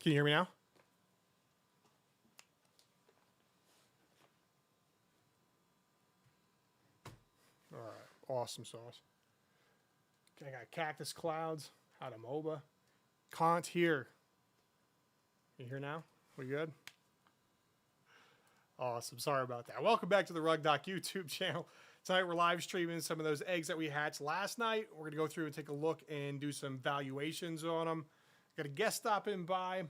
Can you hear me now? All right, awesome sauce. I got Cactus Clouds out of MOBA. Kant here. You hear now? We good? Awesome. Sorry about that. Welcome back to the RugDoc YouTube channel. Tonight we're live streaming some of those eggs that we hatched last night. We're going to go through and take a look and do some valuations on them. Got a guest stopping by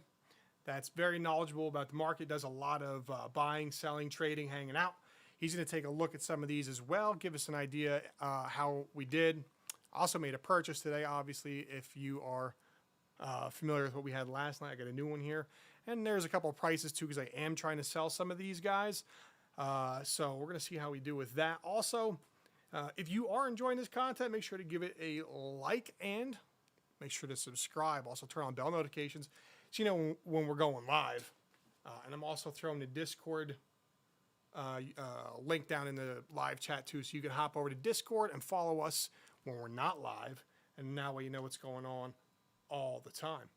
that's very knowledgeable about the market, does a lot of buying, selling, trading, hanging out. He's going to take a look at some of these as well, give us an idea how we did. Also made a purchase today, obviously, if you are familiar with what we had last night. I got a new one here. And there's a couple of prices too, because I am trying to sell some of these guys. So we're going to see how we do with that. Also, if you are enjoying this content, make sure to give it a like and make sure to subscribe. Also turn on bell notifications so you know when we're going live. And I'm also throwing the Discord link down in the live chat too, so you can hop over to Discord and follow us when we're not live. And now you know what's going on all the time.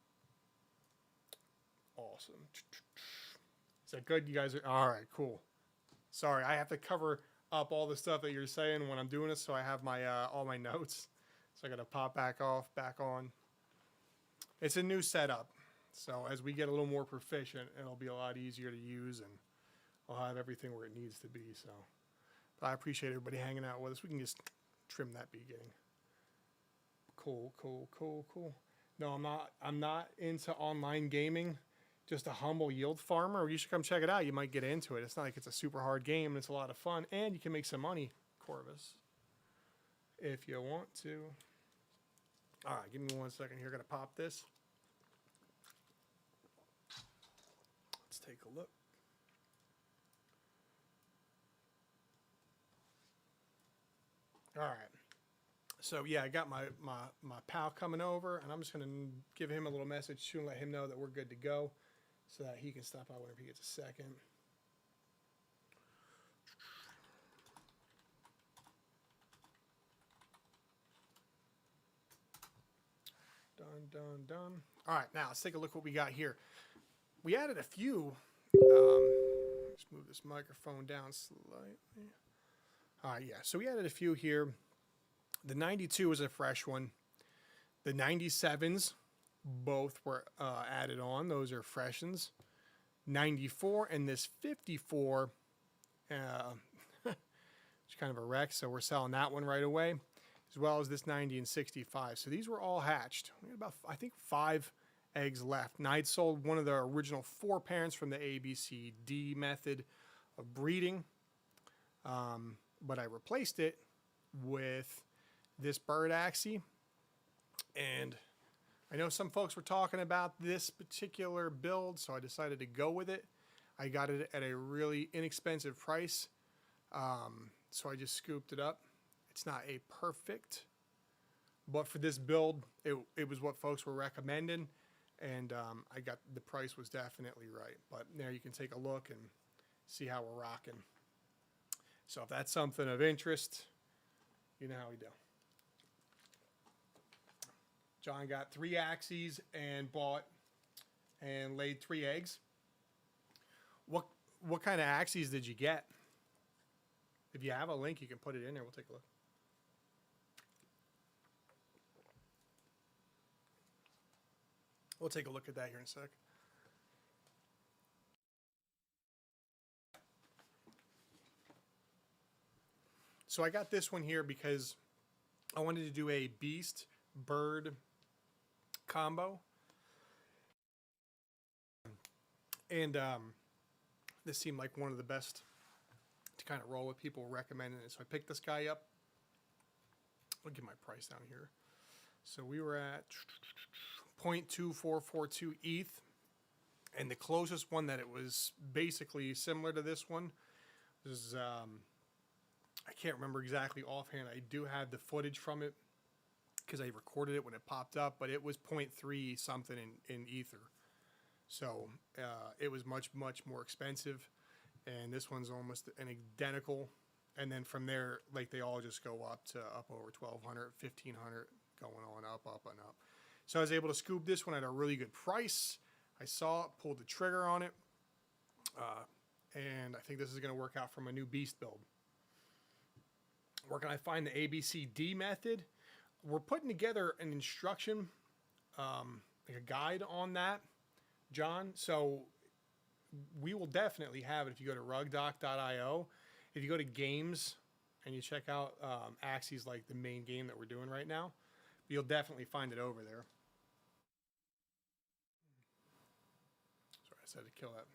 Awesome. Is that good? You guys are all right. Cool. Sorry, I have to cover up all the stuff that you're saying when I'm doing this, so I have my all my notes. So I got to pop back off, back on. It's a new setup, so as we get a little more proficient, it'll be a lot easier to use, and I'll have everything where it needs to be. So, but I appreciate everybody hanging out with us. We can just trim that beginning. Cool, cool, cool, cool. No, I'm not into online gaming. Just a humble yield farmer. You should come check it out. You might get into it. It's not like it's a super hard game. It's a lot of fun, and you can make some money, Corvus, if you want to. All right, give me 1 second here. Gonna pop this. Let's take a look. All right. So yeah, I got my pal coming over, and I'm just gonna give him a little message soon, let him know that we're good to go, so that he can stop by whenever he gets a second. Done. All right, now let's take a look what we got here. We added a few. Let's move this microphone down slightly. All right, yeah. So we added a few here. The 92 was a fresh one. The 97s, both were added on. Those are fresh ones. 94 and this 54, it's kind of a wreck, so we're selling that one right away, as well as this 90 and 65. So these were all hatched. We had about, I think, 5 eggs left. And I'd sold one of the original 4 parents from the ABCD method of breeding, but I replaced it with this bird Axie, and I know some folks were talking about this particular build, so I decided to go with it. I got it at a really inexpensive price, so I just scooped it up. It's not a perfect, but for this build, it was what folks were recommending, and I got the price was definitely right. But there you can take a look and see how we're rocking. So if that's something of interest, you know how we do. John got 3 Axies and bought and laid 3 eggs. What kind of Axies did you get? If you have a link, you can put it in there. We'll take a look. We'll take a look at that here in a sec. So I got this one here because I wanted to do a beast bird combo, and this seemed like one of the best to kind of roll with. People recommending it, so I picked this guy up. I'll get my price down here. So we were at 0.2442 ETH, and the closest one that it was basically similar to this one was I can't remember exactly offhand. I do have the footage from it because I recorded it when it popped up, but it was 0.3 something in Ether. So it was much more expensive, and this one's almost an identical. And then from there, like, they all just go up to up over 1,200, 1,500, going on up and up. So I was able to scoop this one at a really good price. I saw it, pulled the trigger on it, and I think this is going to work out for my new beast build. Where can I find the ABCD method? We're putting together an instruction, like a guide on that, John. So we will definitely have it if you go to rugdoc.io. If you go to games and you check out Axie's like the main game that we're doing right now, you'll definitely find it over there. Sorry, I said to kill that.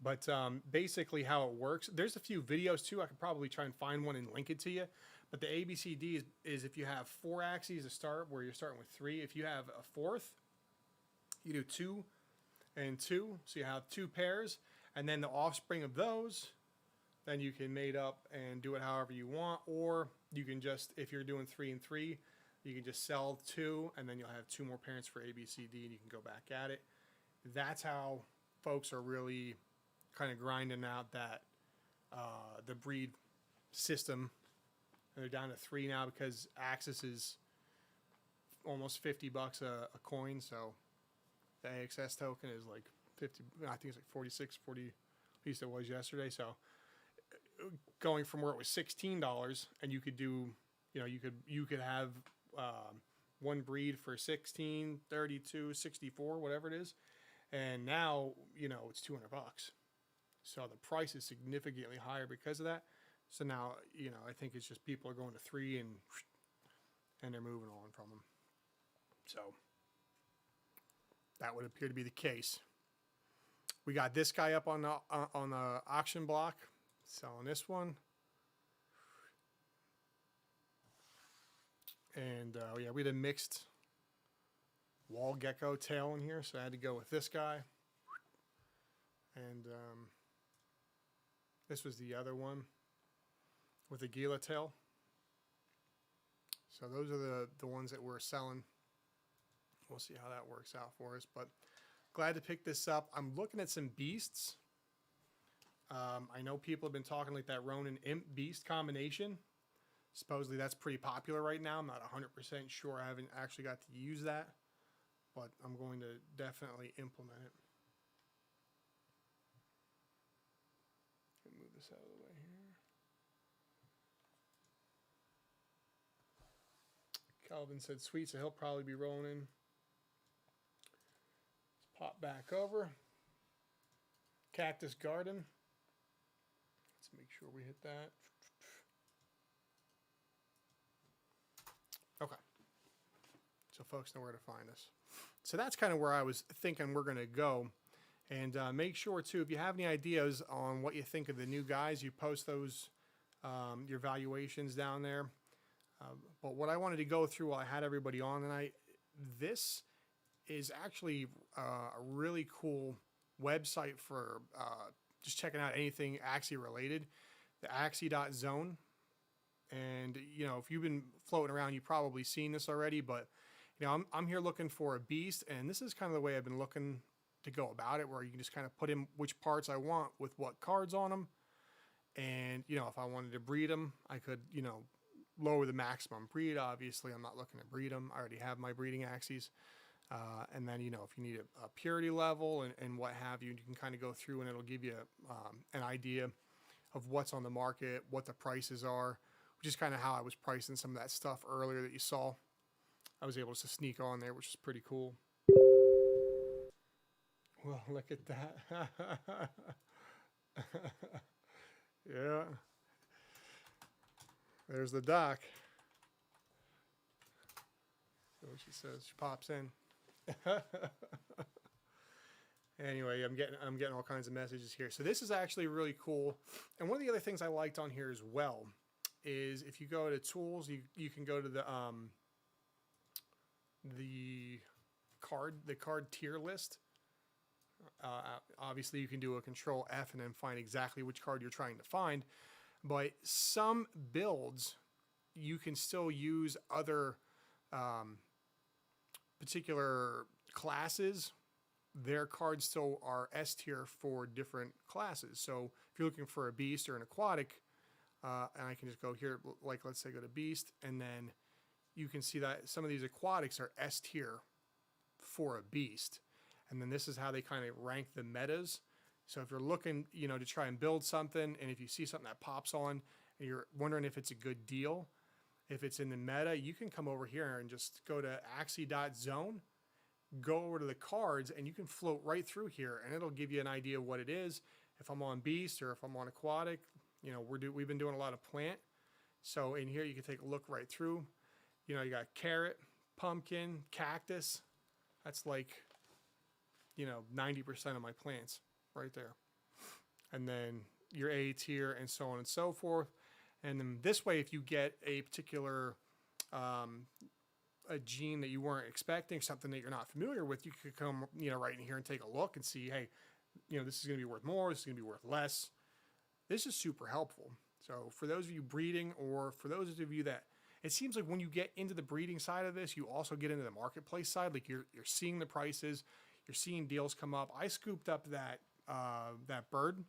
But basically how it works, there's a few videos too. I could probably try and find one and link it to you. But the ABCD is if you have 4 axes to start, where you're starting with 3. If you have a fourth, you do 2 and 2. So you have 2 pairs. And then the offspring of those, then you can mate up and do it however you want. Or you can just, if you're doing 3 and 3, you can just sell 2. And then you'll have 2 more parents for ABCD and you can go back at it. That's how folks are really kind of grinding out that the breed system. And they're down to 3 now because Axis is almost $50 a coin. So the AXS token is like 50. I think it's like 46, 40. At least it was yesterday. So going from where it was $16, and you could do, you could have one breed for 16, 32, 64, whatever it is, and now it's $200. So the price is significantly higher because of that. So now, I think it's just people are going to 3 and they're moving on from them. So that would appear to be the case. We got this guy up on the auction block, selling this one. And yeah, we had a mixed wall gecko tail in here, so I had to go with this guy. And this was the other one with the Gila tail. So those are the ones that we're selling. We'll see how that works out for us, but glad to pick this up. I'm looking at some beasts. I know people have been talking like that Ronin Imp Beast combination. Supposedly that's pretty popular right now. I'm not 100% sure. I haven't actually got to use that, but I'm going to definitely implement it. Move this out of the way here. Calvin said sweet, so he'll probably be rolling in. Let's pop back over. Cactus Garden. Let's make sure we hit that. Okay. So folks know where to find us. So that's kind of where I was thinking we're going to go. And make sure, too, if you have any ideas on what you think of the new guys, you post those, your valuations down there. But what I wanted to go through while I had everybody on tonight, this is actually a really cool website for just checking out anything Axie related, the Axie.zone. And, if you've been floating around, you've probably seen this already. But, I'm here looking for a beast, and this is kind of the way I've been looking to go about it, where you can just kind of put in which parts I want with what cards on them. And, if I wanted to breed them, I could, lower the maximum breed. Obviously, I'm not looking to breed them. I already have my breeding Axies. And then, if you need a purity level and what have you, you can kind of go through and it'll give you an idea of what's on the market, what the prices are, which is kind of how I was pricing some of that stuff earlier that you saw. I was able to sneak on there, which is pretty cool. Well, look at that. Yeah. There's the doc. See what she says. She pops in. Anyway, I'm getting all kinds of messages here. So this is actually really cool. And one of the other things I liked on here as well is if you go to tools, you can go to the card tier list. Obviously, you can do a Control F and then find exactly which card you're trying to find. But some builds, you can still use other particular classes. Their cards still are S tier for different classes. So if you're looking for a beast or an aquatic, and I can just go here, like let's say go to beast, and then you can see that some of these aquatics are S tier for a beast. And then this is how they kind of rank the metas. So if you're looking, you know, to try and build something, and if you see something that pops on and you're wondering if it's a good deal, if it's in the meta, you can come over here and just go to axie.zone, go over to the cards, and you can float right through here, and it'll give you an idea of what it is. If I'm on beast or if I'm on aquatic, you know, we've been doing a lot of plant. So in here, you can take a look right through. You know, you got carrot, pumpkin, cactus. That's like, you know, 90% of my plants right there. And then your A tier and so on and so forth. And then this way, if you get a particular a gene that you weren't expecting, something that you're not familiar with, you could come, you know, right in here and take a look and see, hey, you know, this is going to be worth more, this is going to be worth less. This is super helpful. So for those of you breeding, or for those of you that, it seems like when you get into the breeding side of this, you also get into the marketplace side. Like you're seeing the prices, you're seeing deals come up. I scooped up that bird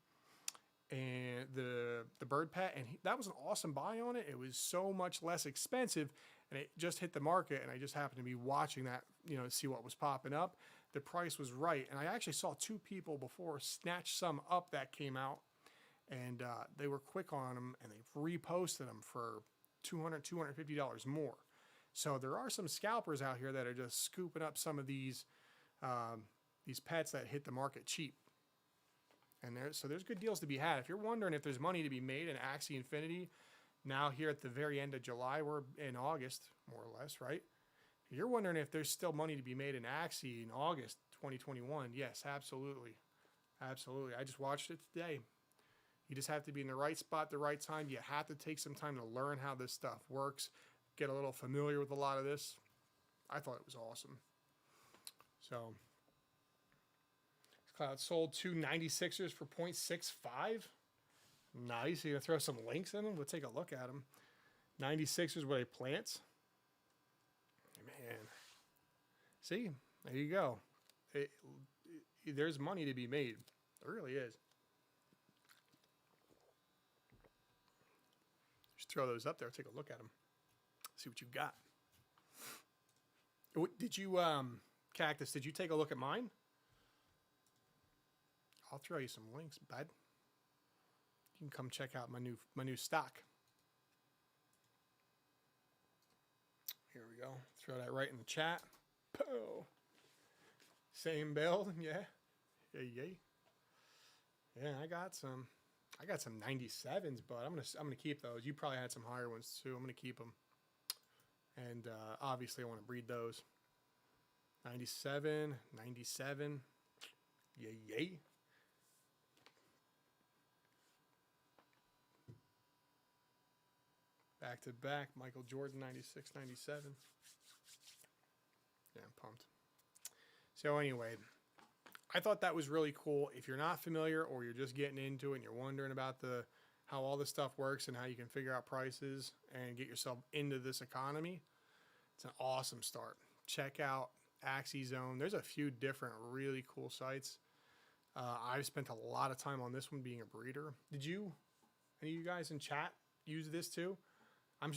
and the bird pet, and that was an awesome buy on it. It was so much less expensive, and it just hit the market, and I just happened to be watching that, you know, to see what was popping up. The price was right, and I actually saw two people before snatch some up that came out, and they were quick on them, and they've reposted them for $200, $250 more. So there are some scalpers out here that are just scooping up some of these pets that hit the market cheap. And so there's good deals to be had. If you're wondering if there's money to be made in Axie Infinity, now here at the very end of July, we're in August, more or less, right? If you're wondering if there's still money to be made in Axie in August 2021, yes, absolutely. Absolutely. I just watched it today. You just have to be in the right spot at the right time. You have to take some time to learn how this stuff works, get a little familiar with a lot of this. I thought it was awesome. So Cloud sold two 96ers for 0.65. Nice. You're going to throw some links in them? We'll take a look at them. 96ers with a plants. Man. See? There you go. There's money to be made. There really is. Just throw those up there. Take a look at them. See what you got. Did you, Cactus, did you take a look at mine? I'll throw you some links, bud. You can come check out my new stock. Here we go. Throw that right in the chat. Pooh. Same build, yeah. Yay. Yeah, I got some 97s, but I'm gonna keep those. You probably had some higher ones too. I'm gonna keep them. And obviously I want to breed those. 97. Yay. Back to back, Michael Jordan, 96, 97. Yeah, I'm pumped. So anyway, I thought that was really cool. If you're not familiar, or you're just getting into it and you're wondering about how all this stuff works and how you can figure out prices and get yourself into this economy, it's an awesome start. Check out Axie Zone. There's a few different really cool sites. I've spent a lot of time on this one being a breeder. Did you, any of you guys in chat, use this too?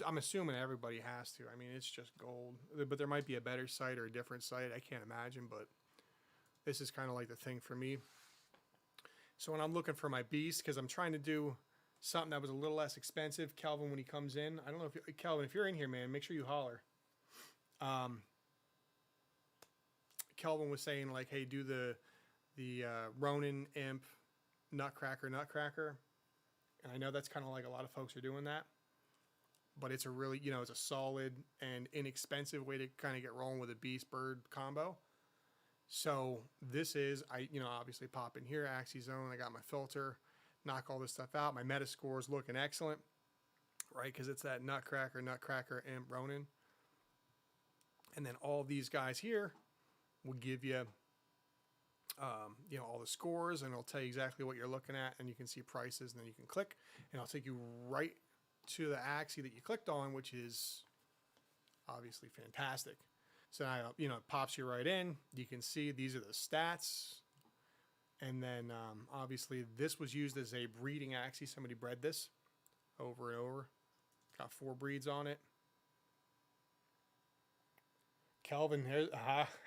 I'm assuming everybody has to. I mean, it's just gold. But there might be a better site or a different site. I can't imagine, but this is kind of like the thing for me. So when I'm looking for my beast, because I'm trying to do something that was a little less expensive, Kelvin, when he comes in, I don't know if Kelvin, if you're in here, man, make sure you holler. Kelvin was saying, like, hey, do the Ronin Imp Nutcracker. And I know that's kind of like a lot of folks are doing that. But it's a really, you know, it's a solid and inexpensive way to kind of get rolling with a beast bird combo. So this is, obviously pop in here, Axie Zone. I got my filter, knock all this stuff out. My meta score is looking excellent, right? Because it's that Nutcracker, Imp, Ronin. And then all these guys here will give you, all the scores, and it'll tell you exactly what you're looking at, and you can see prices, and then you can click, and I'll take you right to the Axie that you clicked on, which is obviously fantastic. So now, it pops you right in. You can see these are the stats. And then obviously this was used as a breeding Axie. Somebody bred this over and over. Got 4 breeds on it. Kelvin, here's,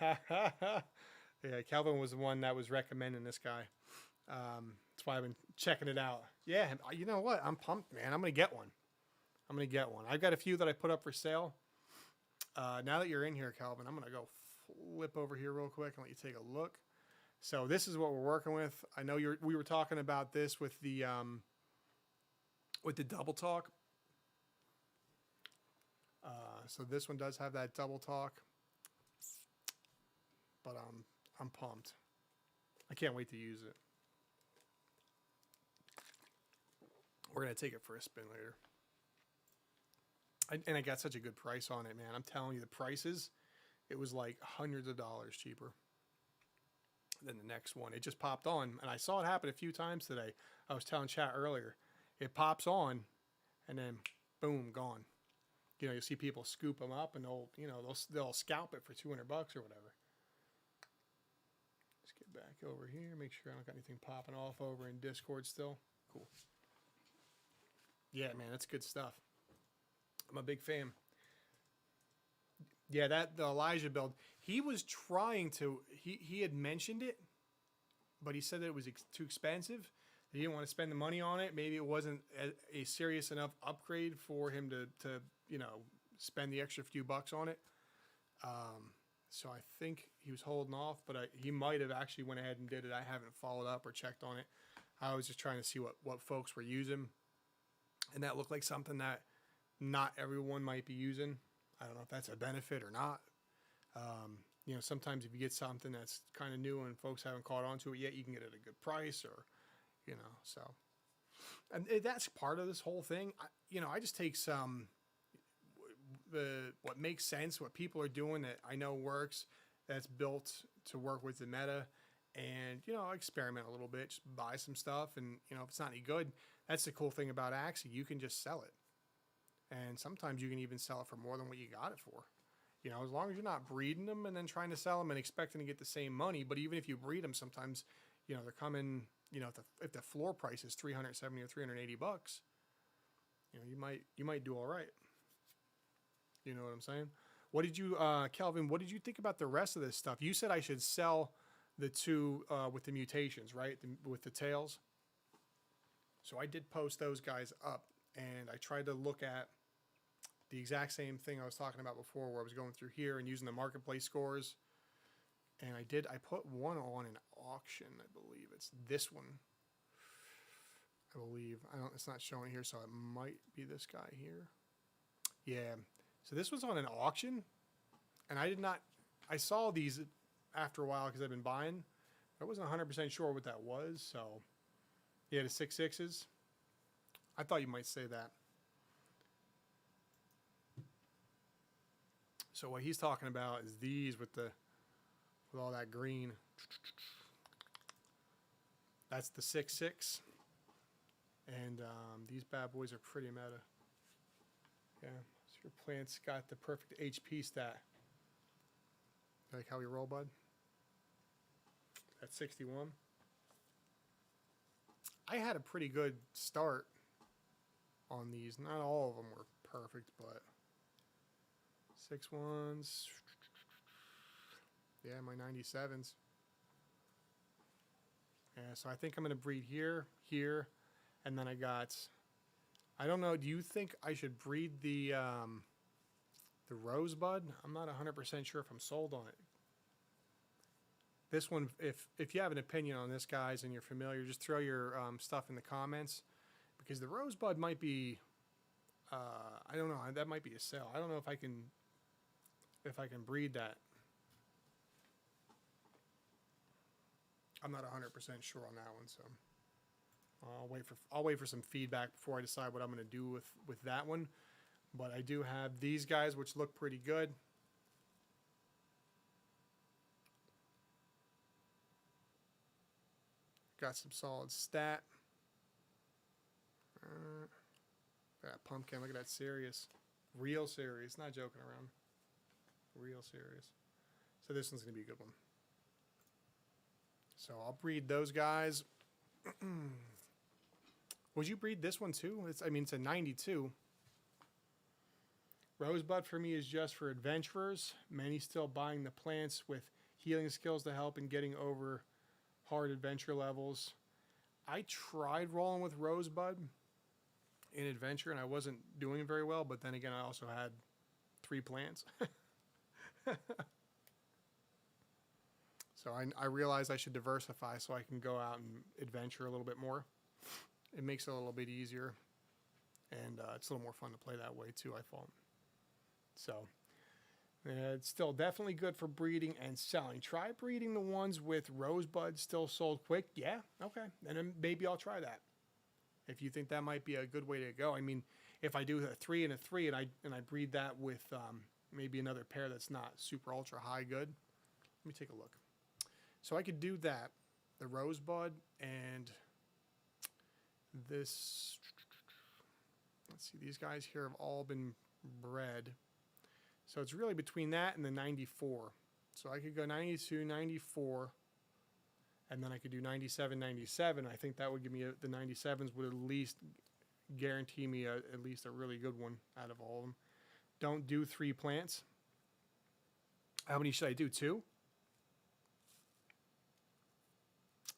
yeah, Kelvin was the one that was recommending this guy. That's why I've been checking it out. Yeah, you know what? I'm pumped, man. I'm going to get one. I've got a few that I put up for sale. Now that you're in here, Kelvin, I'm going to go flip over here real quick and let you take a look. So this is what we're working with. I know we were talking about this with the double talk. So this one does have that double talk, but I'm pumped. I can't wait to use it. We're gonna take it for a spin later. And I got such a good price on it, man. I'm telling you, the prices, it was like hundreds of dollars cheaper than the next one. It just popped on, and I saw it happen a few times today. I was telling chat earlier, it pops on, and then boom, gone. You know, you see people scoop them up, and they'll scalp it for $200 or whatever. Let's get back over here, make sure I don't got anything popping off over in Discord still. Cool. Yeah, man, that's good stuff. I'm a big fan. Yeah, the Elijah build, he was trying to, he had mentioned it, but he said that it was too expensive. He didn't want to spend the money on it. Maybe it wasn't a serious enough upgrade for him to spend the extra few bucks on it. So I think he was holding off, but he might have actually went ahead and did it. I haven't followed up or checked on it. I was just trying to see what folks were using, and that looked like something that not everyone might be using. I don't know if that's a benefit or not. Sometimes if you get something that's kind of new and folks haven't caught on to it yet, you can get it at a good price, or, so. And that's part of this whole thing. I just take what makes sense, what people are doing that I know works, that's built to work with the meta, and, experiment a little bit, just buy some stuff. And, if it's not any good, that's the cool thing about Axie. You can just sell it. And sometimes you can even sell it for more than what you got it for. As long as you're not breeding them and then trying to sell them and expecting to get the same money. But even if you breed them, sometimes, they're coming, if the floor price is $370 or $380, you might do all right. You know what I'm saying? What did you, Kelvin, what did you think about the rest of this stuff? You said I should sell the two with the mutations, right? With the tails. So I did post those guys up, and I tried to look at the exact same thing I was talking about before, where I was going through here and using the marketplace scores. And I put one on an auction, I believe. It's this one. I believe. It's not showing here, so it might be this guy here. Yeah. So this was on an auction, and I saw these after a while because I've been buying. I wasn't 100% sure what that was, so yeah, the 6.6s. I thought you might say that. So what he's talking about is these with all that green. That's the 6.6, and these bad boys are pretty meta. Yeah, so your plant's got the perfect HP stat. Like how we roll, bud? At 61. I had a pretty good start on these. Not all of them were perfect, but 6.1s. Yeah, my 97s. Yeah, so I think I'm going to breed here, and then I don't know, do you think I should breed the Rosebud? I'm not 100% sure if I'm sold on it. This one, if you have an opinion on this, guys, and you're familiar, just throw your stuff in the comments, because the Rosebud might be, I don't know, that might be a sell. I don't know if I can breed that. I'm not 100% sure on that one, so I'll wait for some feedback before I decide what I'm going to do with that one. But I do have these guys, which look pretty good. Got some solid stat. That pumpkin, look at that, serious. Real serious, not joking around. Real serious. So this one's going to be a good one. So I'll breed those guys. Would you breed this one too? It's a 92. Rosebud for me is just for adventurers. Many still buying the plants with healing skills to help in getting over hard adventure levels. I tried rolling with Rosebud in adventure and I wasn't doing very well, but then again I also had 3 plants. So I realized I should diversify so I can go out and adventure a little bit more. It makes it a little bit easier, and it's a little more fun to play that way too, I thought. So it's still definitely good for breeding and selling. Try breeding the ones with Rosebud still sold quick. Yeah, okay. And then maybe I'll try that. If you think that might be a good way to go. I mean, if I do a 3 and a 3 and I breed that with maybe another pair that's not super ultra high good. Let me take a look. So I could do that, the Rosebud and this. Let's see, these guys here have all been bred. So it's really between that and the 94. So I could go 92, 94, and then I could do 97, 97. I think that would give me the 97s would at least guarantee me at least a really good one out of all of them. Don't do 3 plants. How many should I do? 2?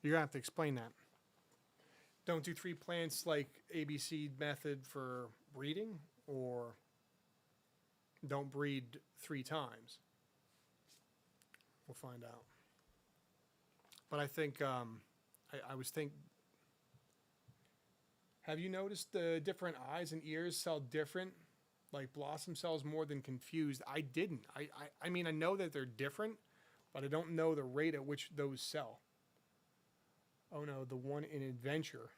You're going to have to explain that. Don't do 3 plants like ABC method for breeding, or don't breed 3 times. We'll find out. But I think, I was thinking, have you noticed the different eyes and ears sell different? Like Blossom sells more than Confused. I didn't. I mean, I know that they're different, but I don't know the rate at which those sell. Oh no, the one in Adventure.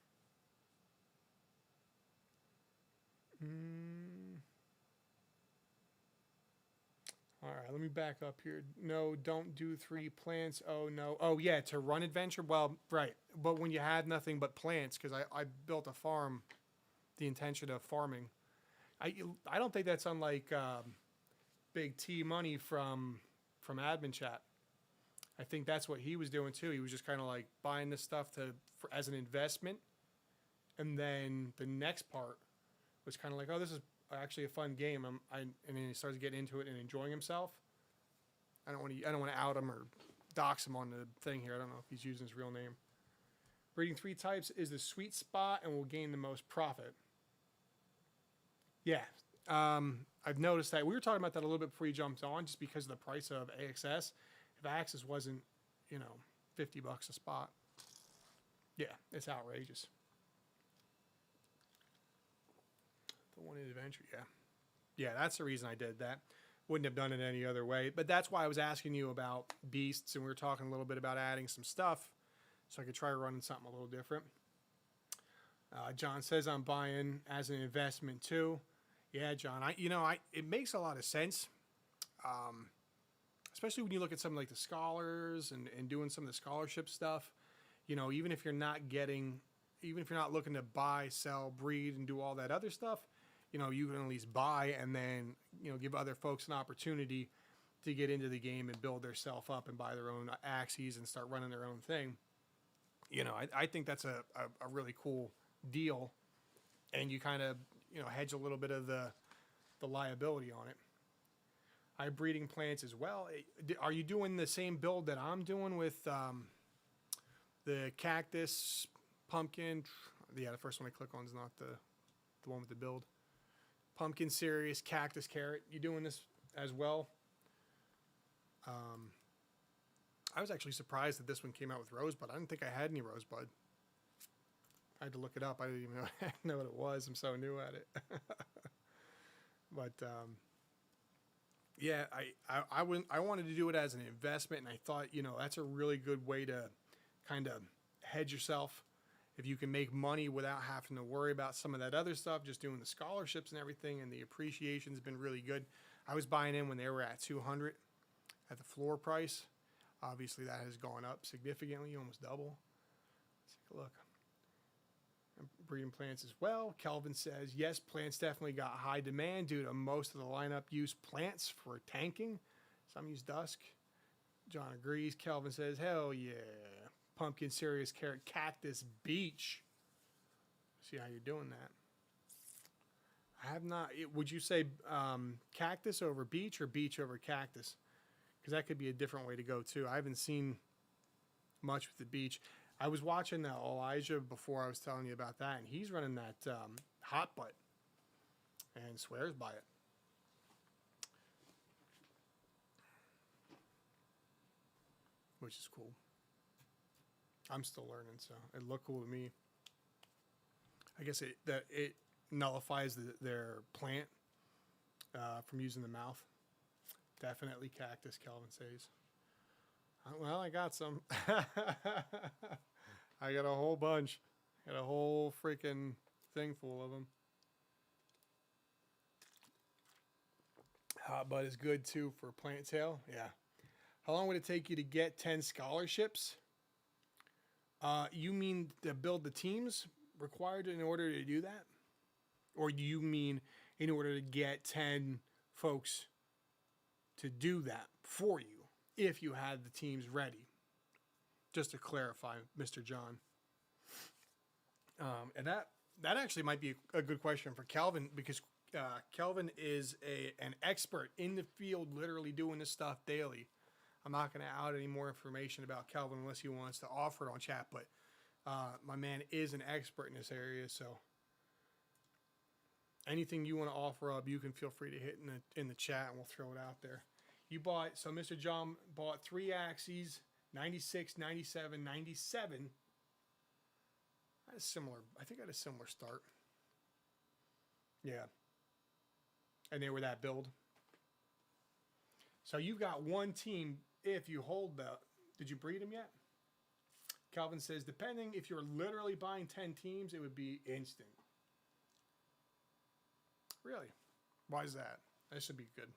All right, let me back up here. No, don't do 3 plants. Oh no. Oh yeah, to run Adventure? Well, right. But when you had nothing but plants, because I built a farm, the intention of farming. I don't think that's unlike Big T Money from Admin Chat. I think that's what he was doing too. He was just kind of like buying this stuff as an investment, and then the next part was kind of like, oh, this is actually a fun game. And then he starts getting into it and enjoying himself. I don't want to out him or dox him on the thing here. I don't know if he's using his real name. Breeding 3 types is the sweet spot and will gain the most profit. Yeah, I've noticed that. We were talking about that a little bit before you jumped on, just because of the price of AXS. If Axis wasn't, $50 a spot, yeah, it's outrageous. The one in Adventure, yeah, that's the reason I did that. Wouldn't have done it any other way. But that's why I was asking you about beasts, and we were talking a little bit about adding some stuff, so I could try running something a little different. John says I'm buying as an investment too. Yeah, John, it makes a lot of sense. Especially when you look at something like the scholars and doing some of the scholarship stuff, even if you're not looking to buy, sell, breed, and do all that other stuff, you can at least buy and then, give other folks an opportunity to get into the game and build their self up and buy their own Axies and start running their own thing. I think that's a really cool deal, and you kind of, hedge a little bit of the liability on it. I have breeding plants as well. Are you doing the same build that I'm doing with the cactus, pumpkin? Yeah, the first one I click on is not the one with the build. Pumpkin series, cactus, carrot. You doing this as well? I was actually surprised that this one came out with Rosebud. I didn't think I had any Rosebud. I had to look it up. I didn't even know what it was. I'm so new at it. But yeah, I wanted to do it as an investment, and I thought, that's a really good way to kind of hedge yourself. If you can make money without having to worry about some of that other stuff, just doing the scholarships and everything, and the appreciation's been really good. I was buying in when they were at 200 at the floor price. Obviously, that has gone up significantly, almost double. Let's take a look. I'm breeding plants as well. Kelvin says, yes, plants definitely got high demand due to most of the lineup use plants for tanking. Some use dusk. John agrees. Kelvin says, hell yeah. Pumpkin, serious, carrot, cactus, beach. See how you're doing that. I have not. Would you say cactus over beach or beach over cactus? Because that could be a different way to go too. I haven't seen much with the beach. I was watching Elijah before I was telling you about that, and he's running that hot butt and swears by it. Which is cool. I'm still learning, so it looked cool to me. I guess it nullifies their plant from using the mouth. Definitely cactus, Kelvin says. Well, I got some. I got a whole bunch. Got a whole freaking thing full of them. Hot bud is good too for plant tail. Yeah. How long would it take you to get 10 scholarships? You mean to build the teams required in order to do that? Or do you mean in order to get 10 folks to do that for you if you had the teams ready? Just to clarify, Mr. John. And that actually might be a good question for Calvin, because Calvin is an expert in the field, literally doing this stuff daily. I'm not going to out any more information about Calvin unless he wants to offer it on chat, but my man is an expert in this area, so anything you want to offer up, you can feel free to hit in the chat, and we'll throw it out there. So Mr. John bought 3 Axies, 96, 97, 97. I think I had a similar start. Yeah. And they were that build. So you've got one team if you hold did you breed them yet? Calvin says, depending if you're literally buying 10 teams, it would be instant. Really? Why is that? That should be good.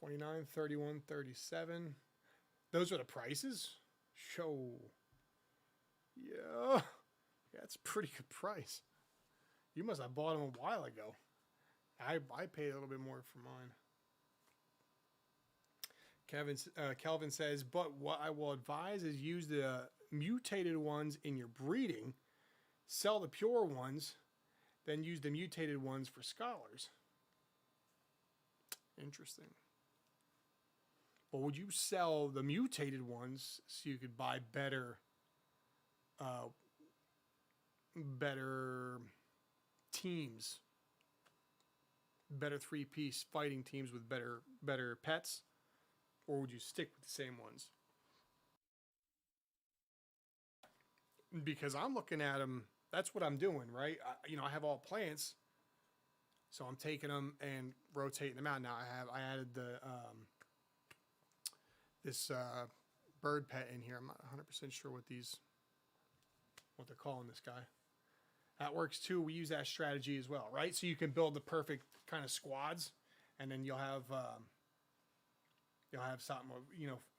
$29, $31, $37. Those are the prices? Show. Yeah. That's a pretty good price. You must have bought them a while ago. I paid a little bit more for mine. Kelvin says, but what I will advise is use the mutated ones in your breeding, sell the pure ones, then use the mutated ones for scholars. Interesting. But would you sell the mutated ones so you could buy better teams, better 3-piece fighting teams with better pets, or would you stick with the same ones? Because I'm looking at them, that's what I'm doing, right? I have all plants, so I'm taking them and rotating them out. Now I added the this bird pet in here. I'm not 100% sure what they're calling this guy. That works too. We use that strategy as well, right? So you can build the perfect kind of squads, and then you'll have something.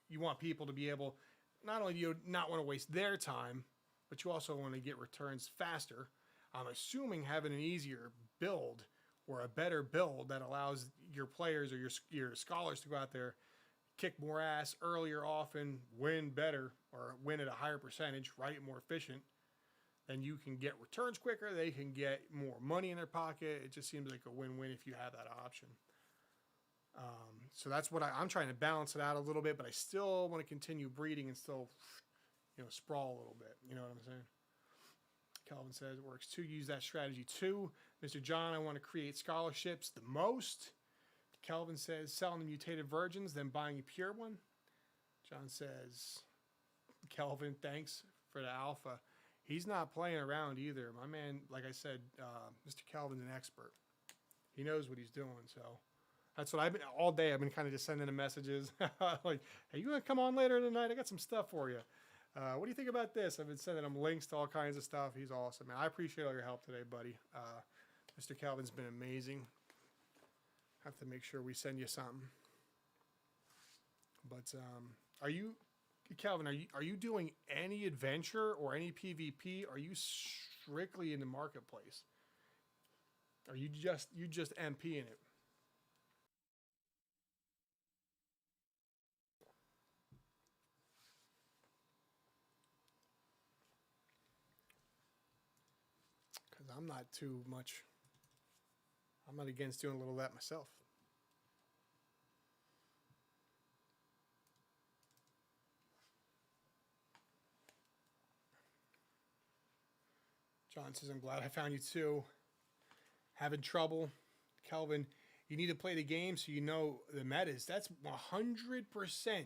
You want people to be able, not only do you not want to waste their time, but you also want to get returns faster. I'm assuming having an easier build or a better build that allows your players or your scholars to go out there, kick more ass earlier, often win better or win at a higher percentage, right? More efficient. Then you can get returns quicker. They can get more money in their pocket. It just seems like a win-win if you have that option. So that's what I'm trying to balance it out a little bit, but I still want to continue breeding and still, sprawl a little bit. You know what I'm saying? Calvin says it works too. Use that strategy too. Mr. John, I want to create scholarships the most. Calvin says selling the mutated virgins, then buying a pure one. John says, Calvin, thanks for the alpha. He's not playing around either. My man, like I said, Mr. Calvin's an expert. He knows what he's doing. So that's what I've been all day. I've been kind of just sending him messages like, hey, you want to come on later tonight? I got some stuff for you. What do you think about this? I've been sending him links to all kinds of stuff. He's awesome, man. I appreciate all your help today, buddy. Mr. Calvin's been amazing. Have to make sure we send you something. But Calvin, are you doing any adventure or any PvP? Are you strictly in the marketplace? Are you just MP in it? because I'm not against doing a little of that myself. John says, I'm glad I found you too. Having trouble. Kelvin, you need to play the game so you know the metas. That's 100%.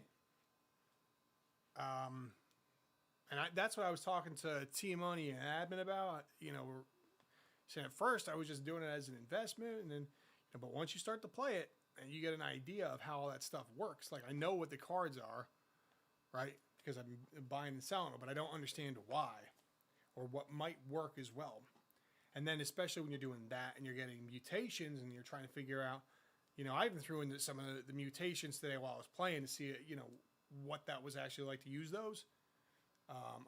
That's what I was talking to T-Money and Admin about. You know, saying at first I was just doing it as an investment, and then, but once you start to play it and you get an idea of how all that stuff works, like I know what the cards are, right? Because I'm buying and selling them, but I don't understand why or what might work as well. And then especially when you're doing that and you're getting mutations and you're trying to figure out, I even threw into some of the mutations today while I was playing to see, what that was actually like to use those.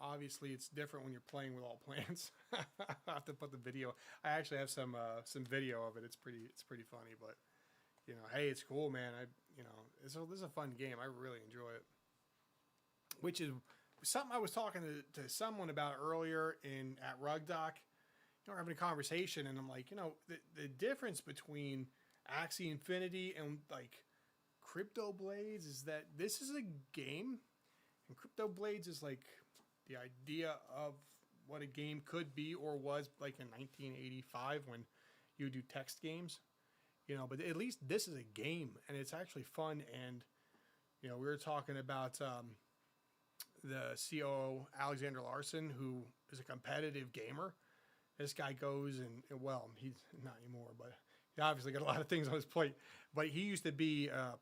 Obviously, it's different when you're playing with all plants. I have to put the video. I actually have some video of it. It's pretty funny, but hey, it's cool, man. This is a fun game. I really enjoy it. Which is something I was talking to someone about earlier at RugDoc. We're having a conversation, and I'm like, the difference between Axie Infinity and like Crypto Blades is that this is a game, and Crypto Blades is like the idea of what a game could be or was like in 1985 when you do text games, but at least this is a game and it's actually fun. And, we were talking about the COO, Alexander Larson, who is a competitive gamer. This guy goes and well, he's not anymore, but he obviously got a lot of things on his plate, but he used to be a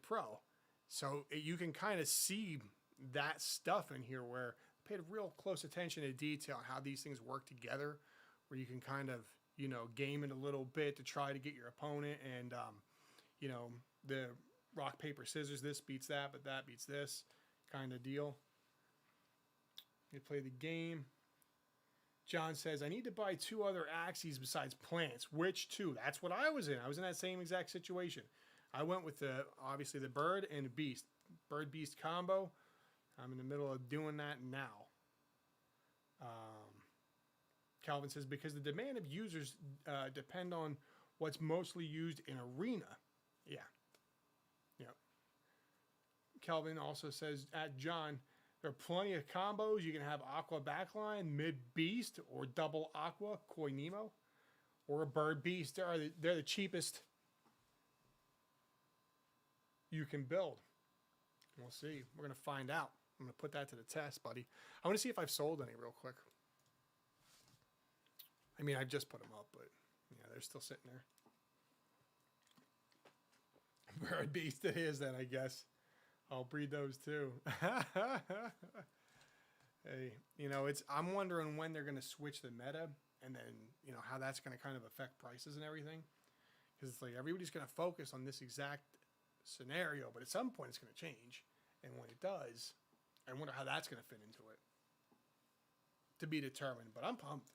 pro. So you can kind of see that stuff in here where paid real close attention to detail on how these things work together, where you can kind of, game it a little bit to try to get your opponent and, the rock, paper, scissors, this beats that, but that beats this kind of deal. You play the game. John says, I need to buy 2 other Axies besides plants. Which 2? That's what I was in. I was in that same exact situation. I went with obviously the bird and beast. Bird beast combo. I'm in the middle of doing that now. Calvin says, because the demand of users depend on what's mostly used in arena. Yeah. Calvin also says, at John, there are plenty of combos. You can have Aqua Backline, Mid Beast, or Double Aqua, Koi Nemo, or a Bird Beast. They're the cheapest you can build. We'll see. We're going to find out. I'm going to put that to the test, buddy. I want to see if I've sold any real quick. I mean, I just put them up, but yeah, they're still sitting there. Bird Beast it is then, I guess. I'll breed those too. Hey, I'm wondering when they're going to switch the meta and then, how that's going to kind of affect prices and everything. Because it's like everybody's going to focus on this exact scenario, but at some point it's going to change. And when it does, I wonder how that's going to fit into it. To be determined, but I'm pumped.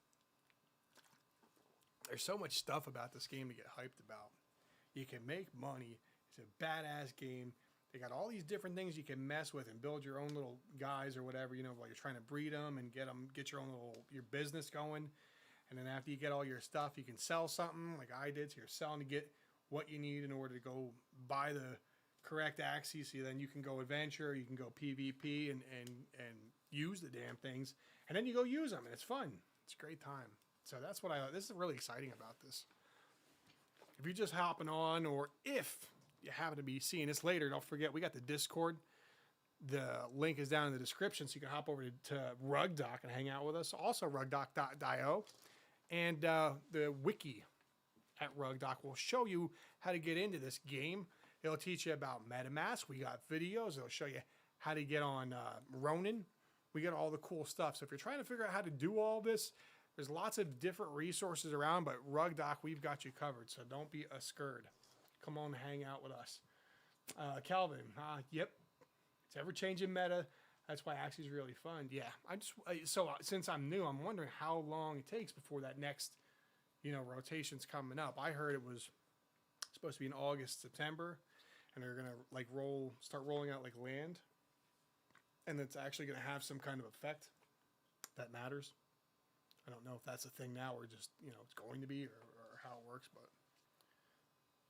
There's so much stuff about this game to get hyped about. You can make money. It's a badass game. They got all these different things you can mess with and build your own little guys or whatever, while you're trying to breed them and get your own your business going. And then after you get all your stuff, you can sell something like I did. So you're selling to get what you need in order to go buy the correct Axie. So then you can go adventure, you can go PvP and use the damn things. And then you go use them and it's fun. It's a great time. So that's what this is really exciting about this. If you're just hopping on, or if you happen to be seeing this later, don't forget we got the Discord. The link is down in the description, so you can hop over to RugDoc and hang out with us. Also, rugdoc.io and the Wiki at RugDoc will show you how to get into this game. It'll teach you about MetaMask. We got videos. It'll show you how to get on Ronin. We got all the cool stuff. So if you're trying to figure out how to do all this, there's lots of different resources around, but RugDoc, we've got you covered. So don't be a scared. Come on, hang out with us. Calvin, yep. It's ever-changing meta. That's why Axie is really fun. Yeah, so since I'm new, I'm wondering how long it takes before that next, rotation's coming up. I heard it was supposed to be in August, September, and they're gonna start rolling out like land, and it's actually gonna have some kind of effect that matters. I don't know if that's a thing now or just, you know, it's going to be or how it works, but,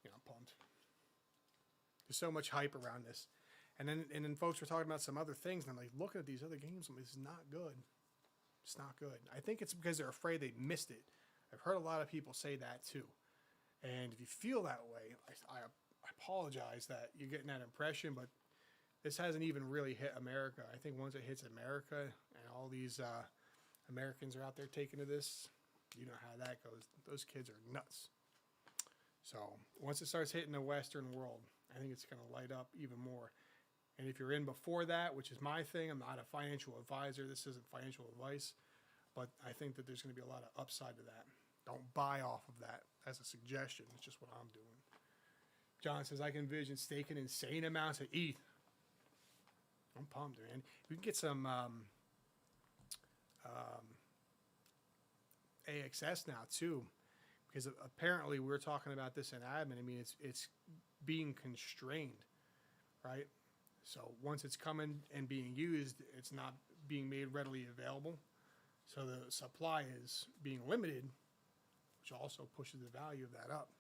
you know, I'm pumped. There's so much hype around this. And then folks were talking about some other things, and I'm like, looking at these other games, I'm like, this is not good. It's not good. I think it's because they're afraid they missed it. I've heard a lot of people say that too. And if you feel that way, I apologize that you're getting that impression, but this hasn't even really hit America. I think once it hits America and all these Americans are out there taking to this, you know how that goes. Those kids are nuts. So once it starts hitting the Western world, I think it's going to light up even more. And if you're in before that, which is my thing, I'm not a financial advisor. This isn't financial advice, but I think that there's going to be a lot of upside to that. Don't buy off of that as a suggestion. It's just what I'm doing. John says, I can envision staking insane amounts of ETH. I'm pumped, man. We can get some AXS now, too, because apparently we're talking about this in admin. I mean, it's being constrained, right? So once it's coming and being used, it's not being made readily available. So the supply is being limited, which also pushes the value of that up.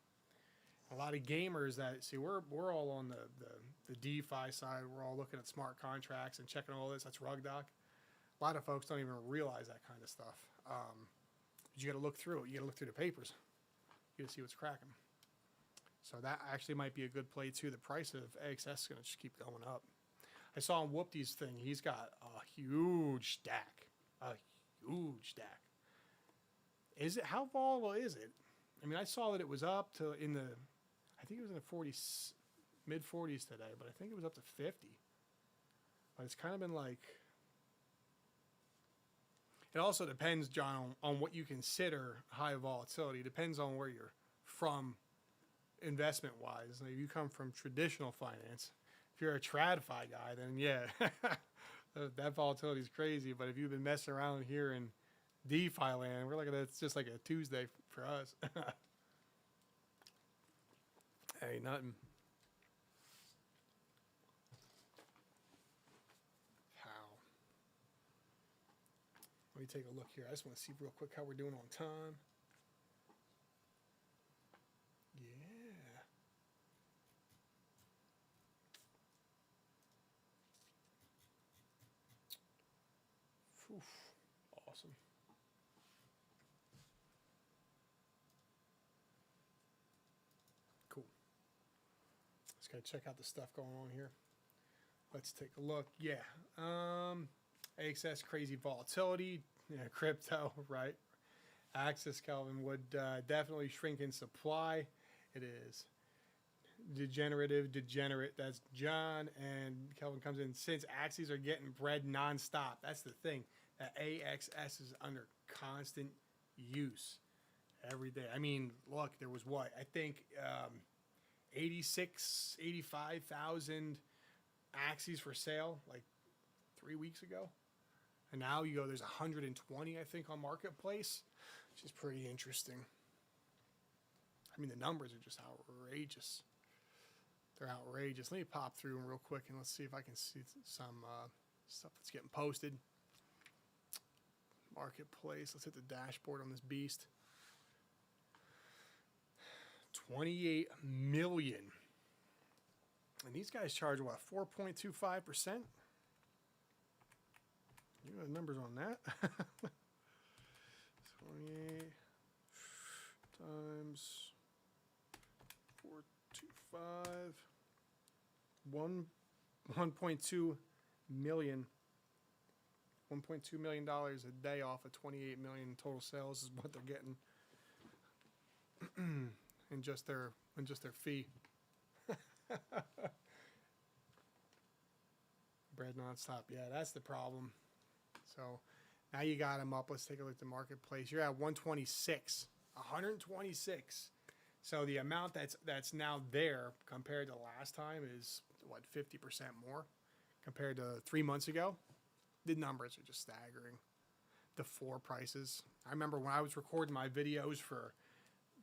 A lot of gamers that see, we're all on the DeFi side. We're all looking at smart contracts and checking all this. That's RugDoc. A lot of folks don't even realize that kind of stuff. But you got to look through it. You got to look through the papers. You got to see what's cracking. So that actually might be a good play too. The price of AXS is going to just keep going up. I saw on Whoopty's thing. He's got a huge stack. A huge stack. Is it, how volatile is it? I mean, I saw that it was up to in the, I think it was in the 40s, mid 40s today, but I think it was up to 50. But it's kind of been like, it also depends, John, on what you consider high volatility. It depends on where you're from investment wise. Like if you come from traditional finance, if you're a TradFi guy, then yeah, that volatility is crazy. But if you've been messing around here in DeFi land, we're like, it's just like a Tuesday for us. Hey, nothing. How? Let me take a look here. I just want to see real quick how we're doing on time. Yeah. Oof. Awesome. Cool. Just gotta check out the stuff going on here. Let's take a look. Yeah. AXS crazy volatility. Yeah, crypto, right? Axis, Kelvin, would definitely shrink in supply. It is. Degenerate. That's John. And Kelvin comes in. Since Axies are getting bred nonstop, that's the thing. That AXS is under constant use every day. I mean, look, there was what? I think 85,000 Axies for sale like 3 weeks ago. And now you go, there's 120, I think, on Marketplace, which is pretty interesting. I mean, the numbers are just outrageous. They're outrageous. Let me pop through them real quick and let's see if I can see some stuff that's getting posted. Marketplace. Let's hit the dashboard on this beast. 28 million. And these guys charge what, 4.25%? You got the numbers on that. 28 times 425. 1.2 million. $1.2 million a day off of 28 million total sales is what they're getting in just their fee. Bread nonstop. Yeah, that's the problem. So now you got them up. Let's take a look at the marketplace. You're at 126. 126. So the amount that's now there compared to last time is what, 50% more compared to 3 months ago. The numbers are just staggering. The floor prices. I remember when I was recording my videos for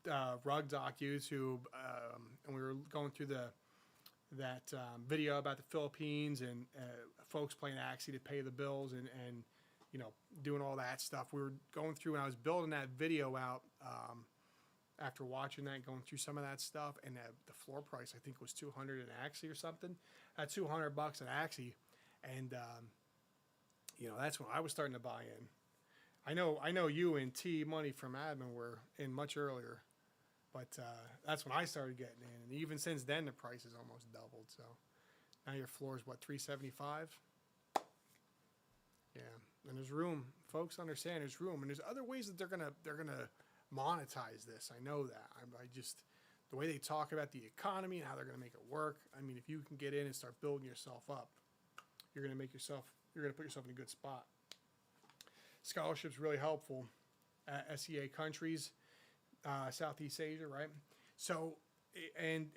RugDoc YouTube, and we were going through that video about the Philippines and folks playing Axie to pay the bills, and doing all that stuff. We were going through, and I was building that video out after watching that, going through some of that stuff, and the floor price I think was 200 an Axie or something. At $200 an Axie, and that's when I was starting to buy in. I know you and T Money from Admin were in much earlier, but that's when I started getting in, and even since then the price has almost doubled. So now your floor is what, 375? Yeah, and there's room, folks. Understand there's room, and there's other ways that they're gonna monetize this. I know that. I just, the way they talk about the economy and how they're gonna make it work. I mean, if you can get in and start building yourself up, you're gonna put yourself in a good spot. Scholarship's really helpful at SEA countries, Southeast Asia, right? So, and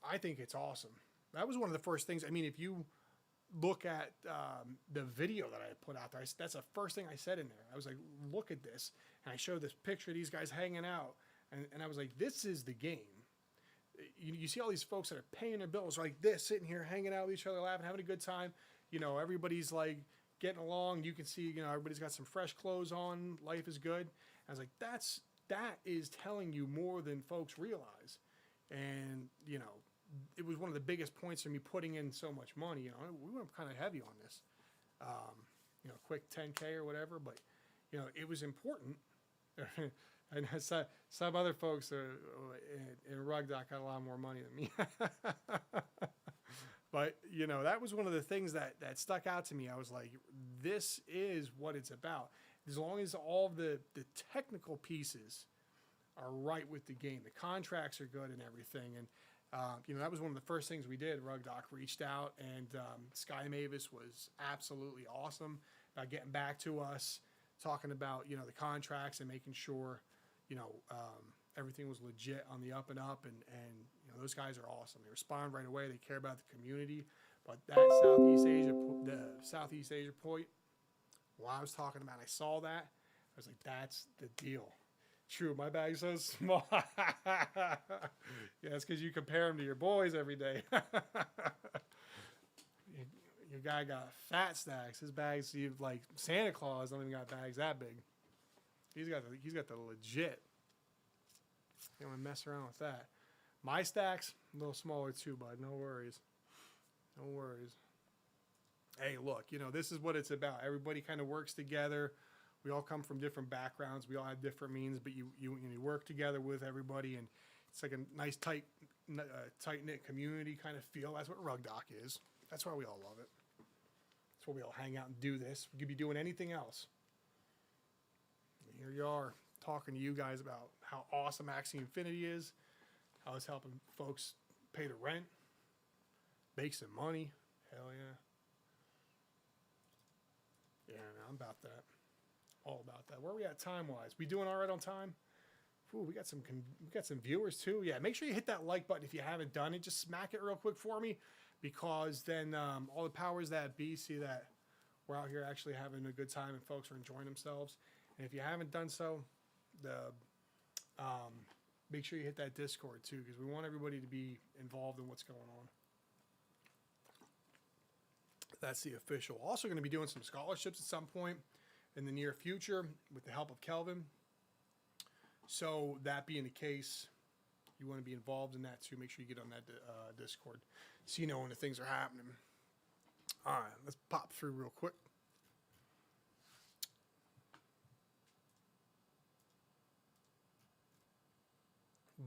I think it's awesome. That was one of the first things. I mean, if you look at the video that I put out there, that's the first thing I said in there. I was like, look at this. And I showed this picture of these guys hanging out. And I was like, this is the game. You see all these folks that are paying their bills like this, sitting here hanging out with each other, laughing, having a good time. Everybody's like getting along. You can see, everybody's got some fresh clothes on. Life is good. I was like, that is telling you more than folks realize. And, it was one of the biggest points for me putting in so much money. We went kind of heavy on this, quick 10K or whatever, but, it was important. And some other folks in RugDoc got a lot more money than me. But, that was one of the things that stuck out to me. I was like, this is what it's about. As long as all the technical pieces are right with the game, the contracts are good and everything. And, that was one of the first things we did. RugDoc reached out, and Sky Mavis was absolutely awesome about getting back to us, talking about, the contracts and making sure, everything was legit on the up and up. And those guys are awesome. They respond right away. They care about the community. But that Southeast Asia point, while I was talking about, I saw that. I was like, that's the deal. True, my bag's so small. Yeah, it's because you compare them to your boys every day. Your guy got fat stacks. His bags, like Santa Claus, don't even got bags that big. He's got the legit. You don't want to mess around with that. My stacks, a little smaller too, bud. No worries. No worries. Hey, look, this is what it's about. Everybody kind of works together. We all come from different backgrounds. We all have different means, but you work together with everybody, and it's like a nice tight-knit community kind of feel. That's what RugDoc is. That's why we all love it. That's why we all hang out and do this. We could be doing anything else. And here you are, talking to you guys about how awesome Axie Infinity is, how it's helping folks pay the rent, make some money. Hell yeah. Yeah, I'm about that. All about that. Where are we at time-wise? We doing all right on time? Ooh, we got some viewers too. Yeah, make sure you hit that like button if you haven't done it. Just smack it real quick for me, because then all the powers that be see that we're out here actually having a good time and folks are enjoying themselves. And if you haven't done so, make sure you hit that Discord too, because we want everybody to be involved in what's going on. That's the official. Also going to be doing some scholarships at some point in the near future with the help of Kelvin. So that being the case, you want to be involved in that too. Make sure you get on that Discord so you know when the things are happening. All right, let's pop through real quick.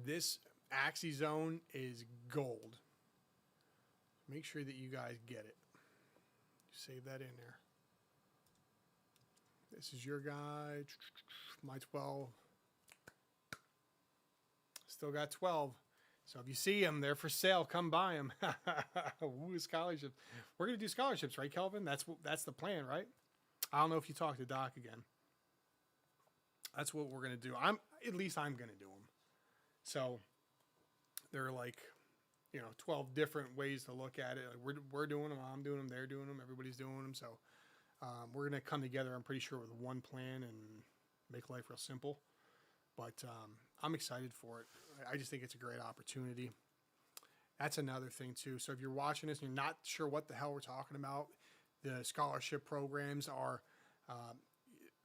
This Axie Zone is gold. Make sure that you guys get it. Save that in there. This is your guy. My 12. Still got 12. So if you see them, they're for sale. Come buy them. Woo, scholarships. We're going to do scholarships, right, Kelvin? That's the plan, right? I don't know if you talk to Doc again. That's what we're going to do. At least I'm going to do them. So there are 12 different ways to look at it. Like we're doing them. I'm doing them. They're doing them. Everybody's doing them. So we're going to come together, I'm pretty sure, with one plan and make life real simple. But I'm excited for it. I just think it's a great opportunity. That's another thing, too. So if you're watching this and you're not sure what the hell we're talking about, the scholarship programs are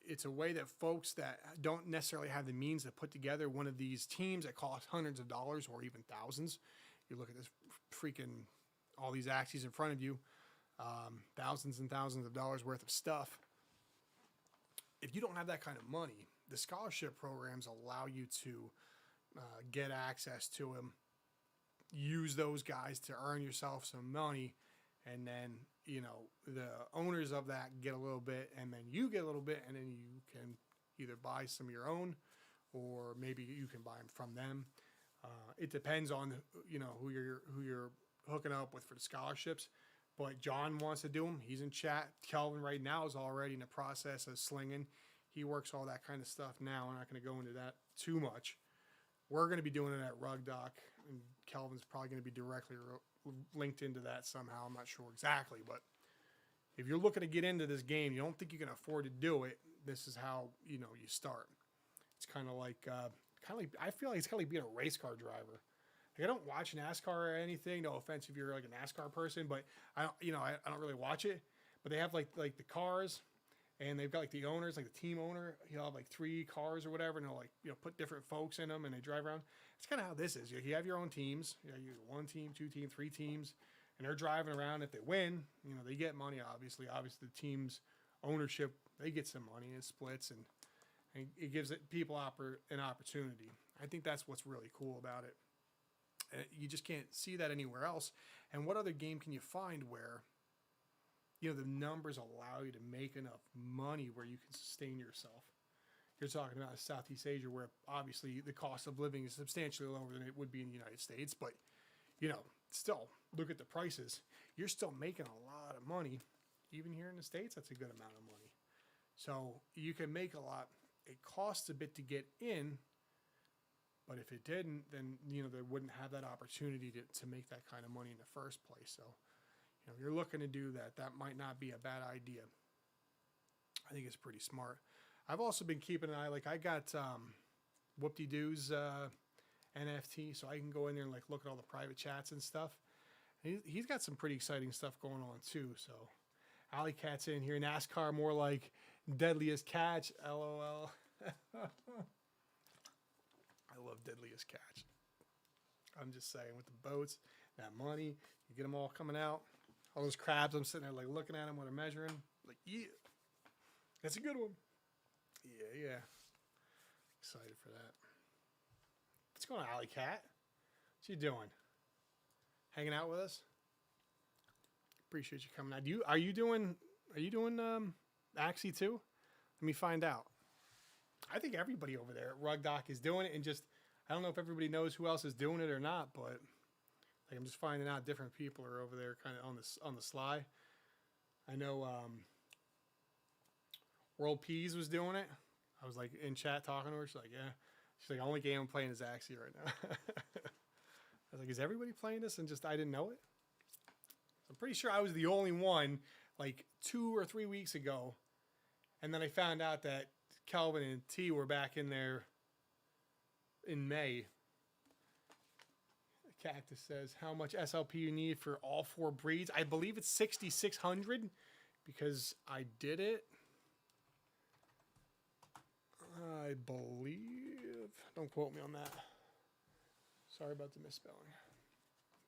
It's a way that folks that don't necessarily have the means to put together one of these teams that cost hundreds of dollars or even thousands. You look at this freaking, all these Axies in front of you, thousands and thousands of dollars worth of stuff. If you don't have that kind of money, the scholarship programs allow you to get access to them, use those guys to earn yourself some money, and then, you know, the owners of that get a little bit, and then you get a little bit, and then you can either buy some of your own, or maybe you can buy them from them. It depends on, you know, who you're hooking up with for the scholarships. But John wants to do them. He's in chat. Kelvin right now is already in the process of slinging. He works all that kind of stuff now. I'm not going to go into that too much. We're going to be doing it at RugDoc, and Kelvin's probably going to be directly linked into that somehow. I'm not sure exactly, but if you're looking to get into this game, you don't think you can afford to do it, this is how, you know, you start. It's kind of like I feel like it's kind of like being a race car driver. Like, I don't watch NASCAR or anything. No offense if you're like a NASCAR person, but I don't really watch it. But they have like the cars, and they've got like the owners, like the team owner. He'll have like 3 cars or whatever, and they'll like, you know, put different folks in them, and they drive around. It's kind of how this is. You have your own teams. You have 1 team, 2 team, 3 teams, and they're driving around. If they win, you know, they get money. Obviously, the team's ownership, they get some money, and it splits, and it gives people an opportunity. I think that's what's really cool about it. And you just can't see that anywhere else. And what other game can you find where, you know, the numbers allow you to make enough money where you can sustain yourself? You're talking about Southeast Asia, where obviously the cost of living is substantially lower than it would be in the United States. But, you know, still, look at the prices. You're still making a lot of money. Even here in the States, that's a good amount of money. So you can make a lot. It costs a bit to get in, but if it didn't, then, you know, they wouldn't have that opportunity to make that kind of money in the first place. So, you know, if you're looking to do that, that might not be a bad idea. I think it's pretty smart. I've also been keeping an eye. Like, I got Whoop-de-Doo's NFT, so I can go in there and like look at all the private chats and stuff. And he's got some pretty exciting stuff going on too. So, Alley Cat's in here. NASCAR more like Deadliest Catch. LOL. I love Deadliest Catch. I'm just saying, with the boats, that money, you get them all coming out. All those crabs, I'm sitting there like looking at them when they're measuring. Like, yeah, that's a good one. Yeah. Excited for that. What's going on, Alley Cat? What you doing? Hanging out with us? Appreciate you coming out. Are you doing Axie too? Let me find out. I think everybody over there at RugDoc is doing it, and just, I don't know if everybody knows who else is doing it or not, but like, I'm just finding out different people are over there kind of on the sly. I know World Peas was doing it. I was like in chat talking to her. She's like, yeah. She's like, the only game I'm playing is Axie right now. I was like, is everybody playing this and just I didn't know it? I'm pretty sure I was the only one like 2 or 3 weeks ago. And then I found out that Kelvin and T were back in there in May. Cactus says, how much SLP you need for all 4 breeds? I believe it's 6,600 because I did it. I believe. Don't quote me on that. Sorry about the misspelling.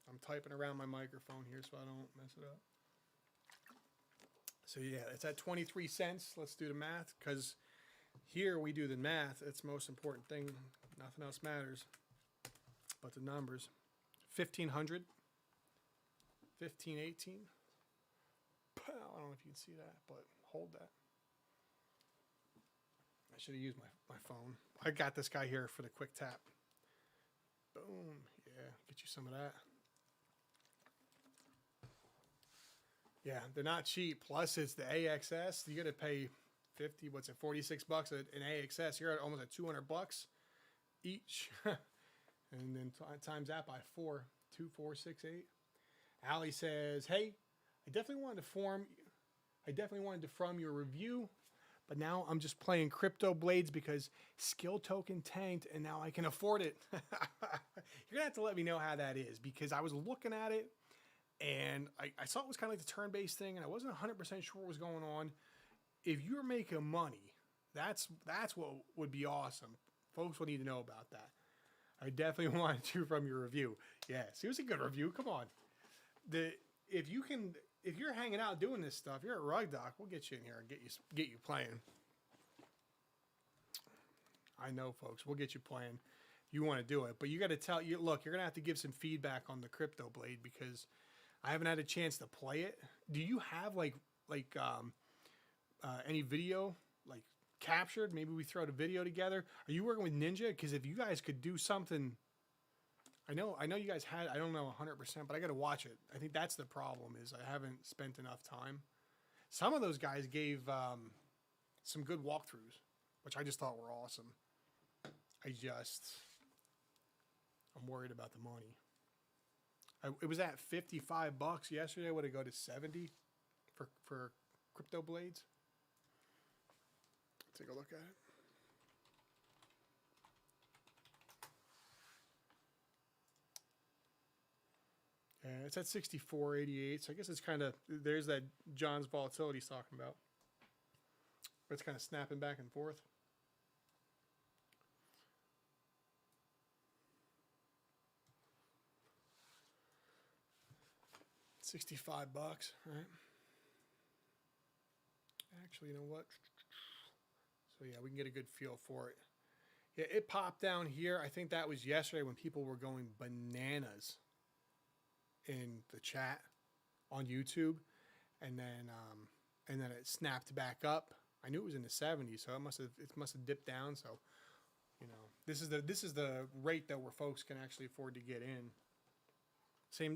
I'm typing around my microphone here so I don't mess it up. So yeah, it's at 23 cents. Let's do the math, because here we do the math. It's the most important thing. Nothing else matters but the numbers. 1,500. 1518. I don't know if you can see that, but hold that. I should have used my phone. I got this guy here for the quick tap. Boom. Yeah, get you some of that. Yeah, they're not cheap. Plus, it's the AXS. You got to pay 50. What's it? 46 bucks an AXS. You're at almost at 200 bucks each, and then times that by 4. 2, 4, 6, 8. Allie says, "Hey, I definitely wanted to from your review, but now I'm just playing Crypto Blades because Skill Token tanked, and now I can afford it." You're gonna have to let me know how that is, because I was looking at it. And I saw it was kind of like the turn-based thing, and I wasn't 100% sure what was going on. if you're making money, that's what would be awesome. Folks will need to know about that. I definitely wanted to from your review. Yes, it was a good review. Come on. If you're hanging out doing this stuff, you're at RugDoc, we'll get you in here and get you playing. I know, folks, we'll get you playing. You want to do it, but you got to look, you're going to have to give some feedback on the Crypto Blade because I haven't had a chance to play it. Do you have any video like captured? Maybe we throw the video together. Are you working with Ninja? Because if you guys could do something, I know you guys had, I don't know 100%, but I got to watch it. I think that's the problem is I haven't spent enough time. Some of those guys gave some good walkthroughs, which I just thought were awesome. I'm worried about the money. It was at $55 yesterday. Would it go to 70 for Crypto Blades? Take a look at it. Yeah, it's at 64.88. So I guess it's kind of, there's that John's volatility he's talking about. But it's kind of snapping back and forth. $65, right? Actually, you know what? So yeah, we can get a good feel for it. Yeah, it popped down here. I think that was yesterday when people were going bananas in the chat on YouTube, and then it snapped back up. I knew it was in the 70s, so it must have dipped down. So, you know, this is the rate that where folks can actually afford to get in.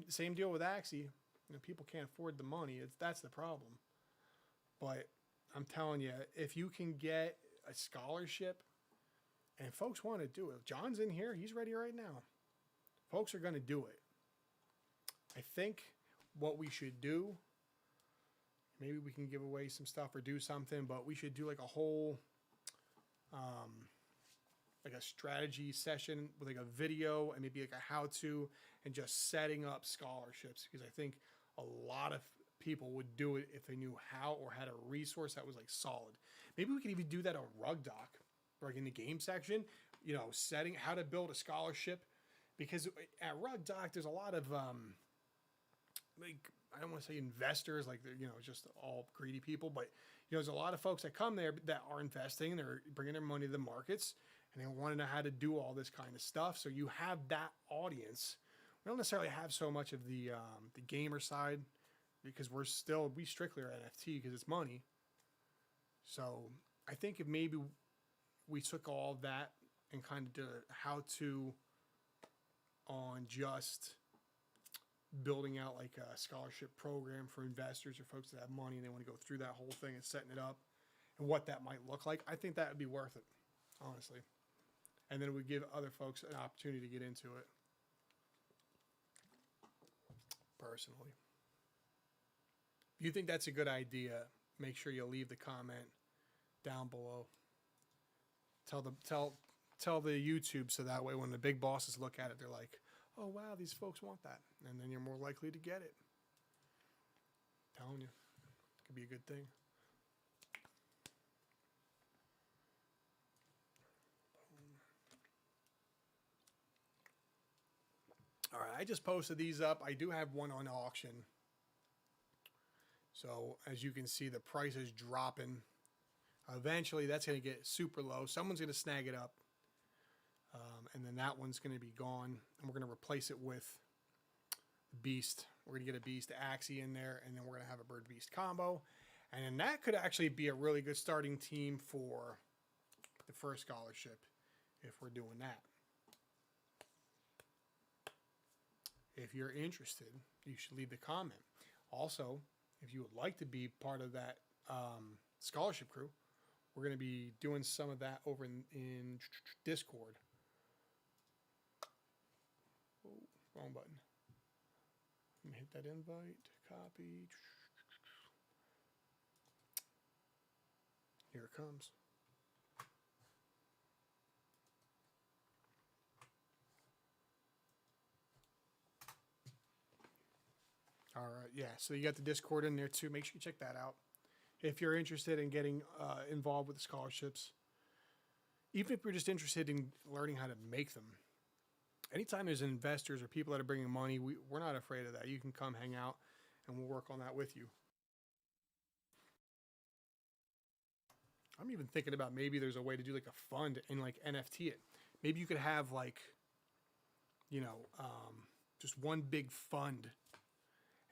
Same deal with Axie. You know, people can't afford the money. That's the problem. But I'm telling you, if you can get a scholarship, and folks want to do it. If John's in here, he's ready right now. Folks are going to do it. I think what we should do, maybe we can give away some stuff or do something, but we should do like a whole, like a strategy session with like a video and maybe like a how-to and just setting up scholarships, because I think a lot of people would do it if they knew how or had a resource that was like solid. Maybe we could even do that on RugDoc, like in the game section, you know, setting how to build a scholarship, because at RugDoc there's a lot of like, I don't want to say investors, like they're, you know, just all greedy people, but you know, there's a lot of folks that come there that are investing, they're bringing their money to the markets, and they want to know how to do all this kind of stuff. So you have that audience. We don't necessarily have so much of the gamer side, because we strictly are NFT because it's money. So I think if maybe we took all of that and kind of did a how-to on just building out like a scholarship program for investors or folks that have money and they want to go through that whole thing and setting it up and what that might look like, I think that would be worth it, honestly. And then it would give other folks an opportunity to get into it. Personally. If you think that's a good idea, make sure you leave the comment down below. Tell the YouTube, so that way when the big bosses look at it, they're like, oh wow, these folks want that, and then you're more likely to get it. I'm telling you, it could be a good thing. All right, I just posted these up. I do have one on auction. So as you can see, the price is dropping. Eventually, that's going to get super low. Someone's going to snag it up. And then that one's going to be gone. And we're going to replace it with Beast. We're going to get a Beast Axie in there. And then we're going to have a Bird Beast combo. And then that could actually be a really good starting team for the first scholarship if we're doing that. If you're interested, you should leave the comment. Also, if you would like to be part of that scholarship crew, we're going to be doing some of that over in Discord. Oh, wrong button. Let me hit that invite, copy. Here it comes. All right, yeah, so you got the Discord in there too. Make sure you check that out. if you're interested in getting involved with the scholarships, even if you're just interested in learning how to make them. Anytime there's investors or people that are bringing money, we're not afraid of that. You can come hang out and we'll work on that with you. I'm even thinking about maybe there's a way to do like a fund and like NFT it. Maybe you could have like, just one big fund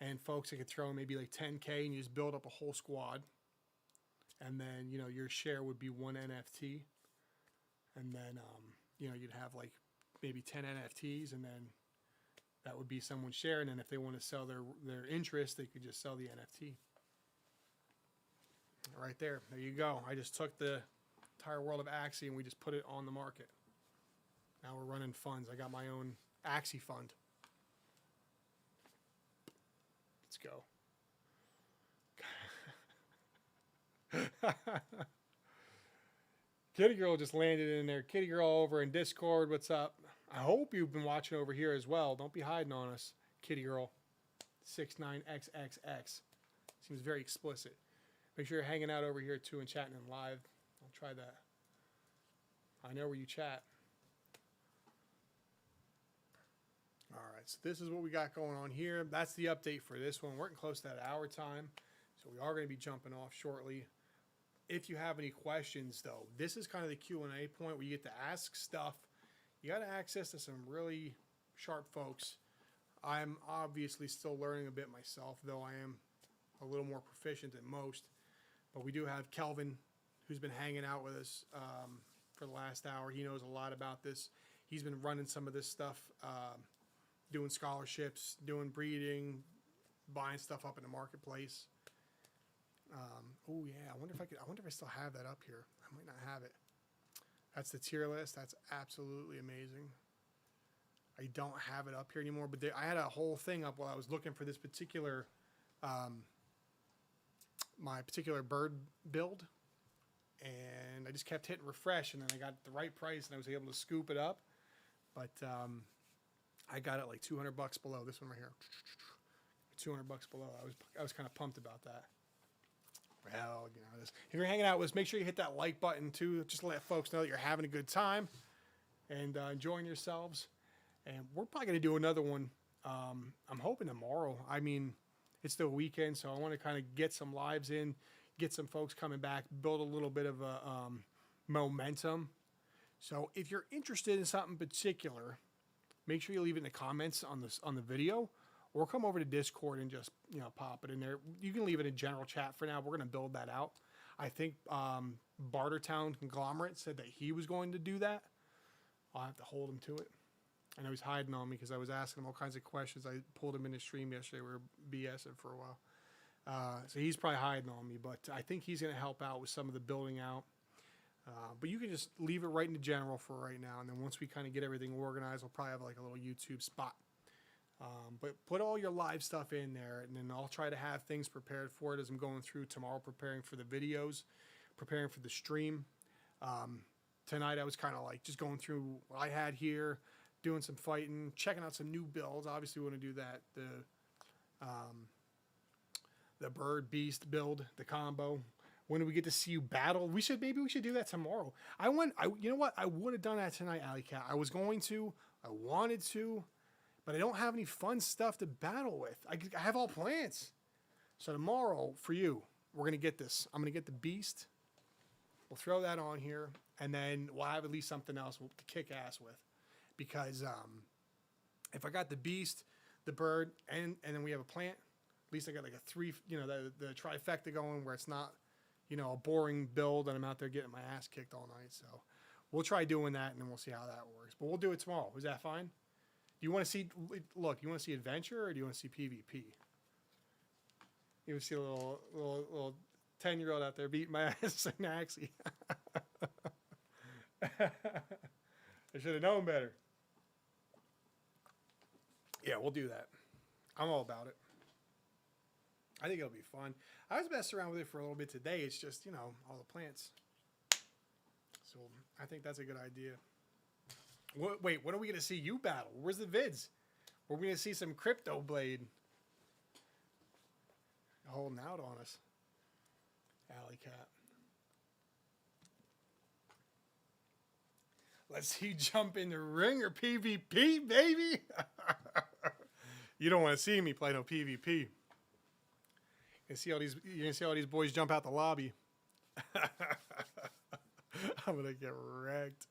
and folks that could throw in maybe like 10K and you just build up a whole squad. And then, your share would be one NFT. And then, you'd have like maybe 10 NFTs, and then that would be someone's share. And then if they want to sell their interest, they could just sell the NFT. Right there. There you go. I just took the entire world of Axie and we just put it on the market. Now we're running funds. I got my own Axie fund. Let's go. Kitty Girl just landed in there. Kitty Girl over in Discord. What's up? I hope you've been watching over here as well. Don't be hiding on us, Kitty Girl. 69XXX. Seems very explicit. Make sure you're hanging out over here too and chatting in live. I'll try that. I know where you chat. All right, so this is what we got going on here. That's the update for this one. We're getting close to that hour time, so we are going to be jumping off shortly. If you have any questions, though, this is kind of the Q&A point where you get to ask stuff. You got access to some really sharp folks. I'm obviously still learning a bit myself, though I am a little more proficient than most. But we do have Kelvin, who's been hanging out with us for the last hour. He knows a lot about this. He's been running some of this stuff, doing scholarships, doing breeding, buying stuff up in the marketplace. Oh yeah, I wonder if I still have that up here. I might not have it. That's the tier list. That's absolutely amazing. I don't have it up here anymore, but I had a whole thing up while I was looking for this particular, my particular bird build, and I just kept hitting refresh, and then I got the right price, and I was able to scoop it up. But I got it like $200 below this one right here. $200 below. I was kind of pumped about that. Well, if you're hanging out with us, make sure you hit that like button too. Just to let folks know that you're having a good time and enjoying yourselves. And we're probably going to do another one. I'm hoping tomorrow. I mean, it's the weekend, so I want to kind of get some lives in, get some folks coming back, build a little bit of a momentum. So if you're interested in something particular, make sure you leave it in the comments on the video. Or come over to Discord and just, pop it in there. You can leave it in general chat for now. We're going to build that out. I think Bartertown Conglomerate said that he was going to do that. I'll have to hold him to it. I know he's hiding on me because I was asking him all kinds of questions. I pulled him in the stream yesterday. We were BSing for a while. So he's probably hiding on me. But I think he's going to help out with some of the building out. But you can just leave it right in the general for right now. And then once we kind of get everything organized, we'll probably have like a little YouTube spot. But put all your live stuff in there, and then I'll try to have things prepared for it as I'm going through tomorrow, preparing for the videos, preparing for the stream. Tonight I was kind of like just going through what I had here, doing some fighting, checking out some new builds. Obviously, we want to do that. The bird beast build, the combo. When do we get to see you battle? Maybe we should do that tomorrow. You know what? I would have done that tonight, Alley Cat. I wanted to. But I don't have any fun stuff to battle with. I have all plans. So tomorrow, for you, we're going to get this. I'm going to get the beast. We'll throw that on here. And then we'll have at least something else to kick ass with. Because if I got the beast, the bird, and then we have a plant, at least I got like a three, the trifecta going where it's not, a boring build and I'm out there getting my ass kicked all night. So we'll try doing that and then we'll see how that works. But we'll do it tomorrow. Is that fine? Do you want to see, look, you want to see adventure or do you want to see PvP? You want to see a little 10-year-old out there beating my ass in Axie. I should have known better. Yeah, we'll do that. I'm all about it. I think it'll be fun. I was messing around with it for a little bit today. It's just, all the plants. So I think that's a good idea. Wait, when are we going to see you battle? Where's the vids? We're going to see some Crypto Blade holding out on us. Alley cat. Let's see, jump in the ring or PvP, baby. You don't want to see me play no PvP. You see all these. You're gonna see all these boys jump out the lobby. I'm gonna get wrecked.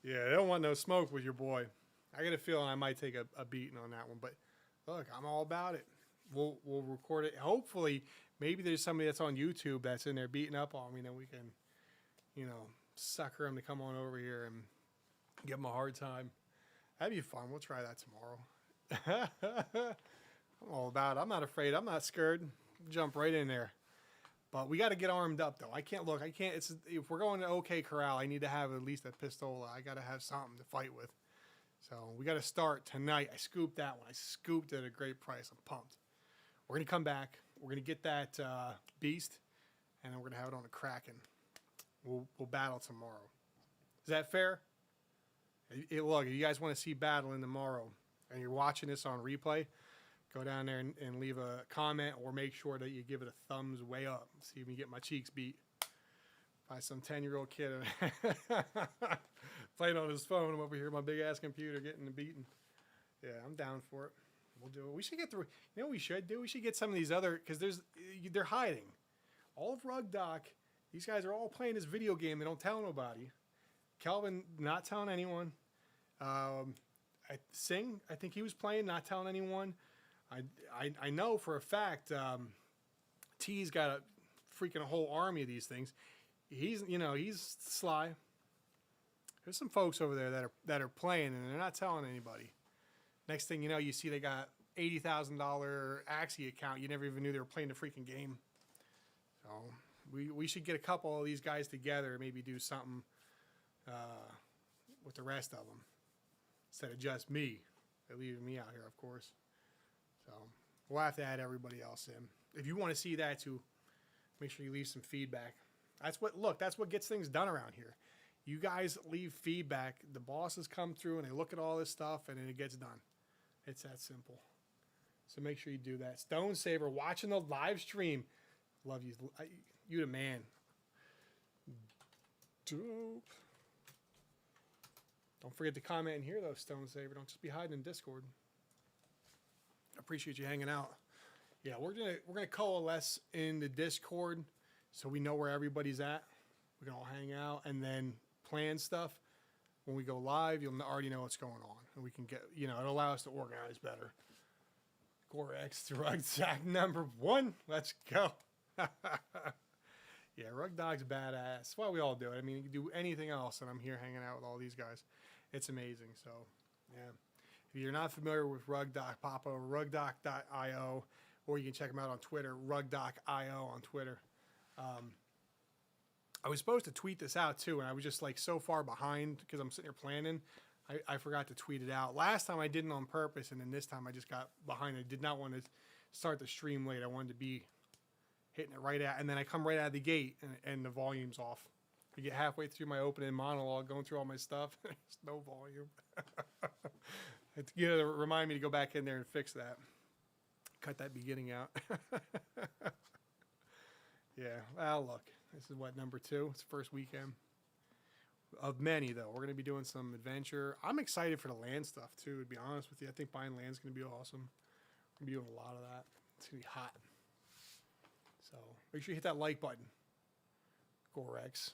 Yeah, they don't want no smoke with your boy. I got a feeling I might take a beating on that one, but look, I'm all about it. We'll record it. Hopefully, maybe there's somebody that's on YouTube that's in there beating up on me, then we can, you know, sucker him to come on over here and give him a hard time. That'd be fun. We'll try that tomorrow. I'm all about it. I'm not afraid. I'm not scared. Jump right in there. But we got to get armed up, though. I can't look. I can't. It's if we're going to OK Corral, I need to have at least a pistola. I got to have something to fight with. So we got to start tonight. I scooped that one. I scooped it at a great price. I'm pumped. We're gonna come back. We're gonna get that beast, and then we're gonna have it on a Kraken. We'll battle tomorrow. Is that fair? Look, if you guys want to see battling tomorrow, and you're watching this on replay, go down there and leave a comment, or make sure that you give it a thumbs way up. See if you get my cheeks beat by some 10-year-old kid playing on his phone. I'm over here, my big ass computer, getting beaten. Yeah, I'm down for it. We'll do it. We should get through. You know what we should do? We should get some of these other, because they're hiding. All of RugDoc, these guys are all playing this video game. They don't tell nobody. Kelvin not telling anyone. Singh, I think he was playing, not telling anyone. I know for a fact T's got a freaking whole army of these things. He's sly. There's some folks over there that are playing and they're not telling anybody. Next thing you know, you see they got $80,000 Axie account. You never even knew they were playing the freaking game. So we should get a couple of these guys together and maybe do something with the rest of them instead of just me. They're leaving me out here, of course. So we'll have to add everybody else in. If you want to see that too, make sure you leave some feedback. That's what gets things done around here. You guys leave feedback. The bosses come through and they look at all this stuff and then it gets done. It's that simple. So make sure you do that. Stone Saver, watching the live stream. Love you. You the man. Dope. Don't forget to comment in here, though, Stone Saver. Don't just be hiding in Discord. I appreciate you hanging out. Yeah, we're gonna coalesce in the Discord so we know where everybody's at. We can all hang out and then plan stuff. When we go live, you'll already know what's going on, and we can get, it'll allow us to organize better. Gorex RugDoc number 1. Let's go. Yeah, RugDoc's badass. That's why we all do it. I mean, you can do anything else, and I'm here hanging out with all these guys. It's amazing. So, yeah. If you're not familiar with RugDoc, pop over rugdoc.io, or you can check them out on Twitter, rugdoc.io on Twitter. I was supposed to tweet this out too, and I was just like so far behind because I'm sitting here planning. I forgot to tweet it out. Last time I didn't on purpose, and then this time I just got behind. I did not want to start the stream late. I wanted to be hitting it right at, and then I come right out of the gate, and the volume's off. I get halfway through my opening monologue, going through all my stuff. There's no volume. Remind me to go back in there and fix that. Cut that beginning out. Yeah, well, look. This is what, number 2? It's the first weekend of many, though. We're going to be doing some adventure. I'm excited for the land stuff, too, to be honest with you. I think buying land's going to be awesome. We're going to be doing a lot of that. It's going to be hot. So make sure you hit that like button. Gorex.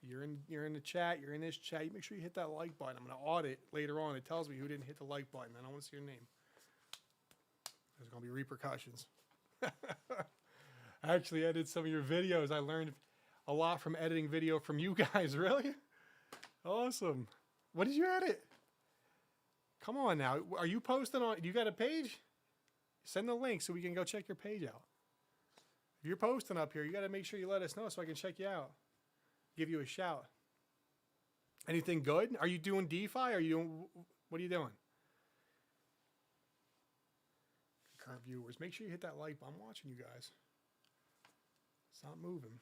You're in the chat. You're in this chat. You make sure you hit that like button. I'm going to audit later on. It tells me who didn't hit the like button. I don't want to see your name. There's going to be repercussions. I actually edited some of your videos. I learned a lot from editing video from you guys. Really? Awesome. What did you edit? Come on now. Are you posting on, you got a page? Send the link so we can go check your page out. If you're posting up here, you got to make sure you let us know so I can check you out. Give you a shout. Anything good? Are you doing DeFi? What are you doing? Current viewers, make sure you hit that like button. I'm watching you guys. It's not moving.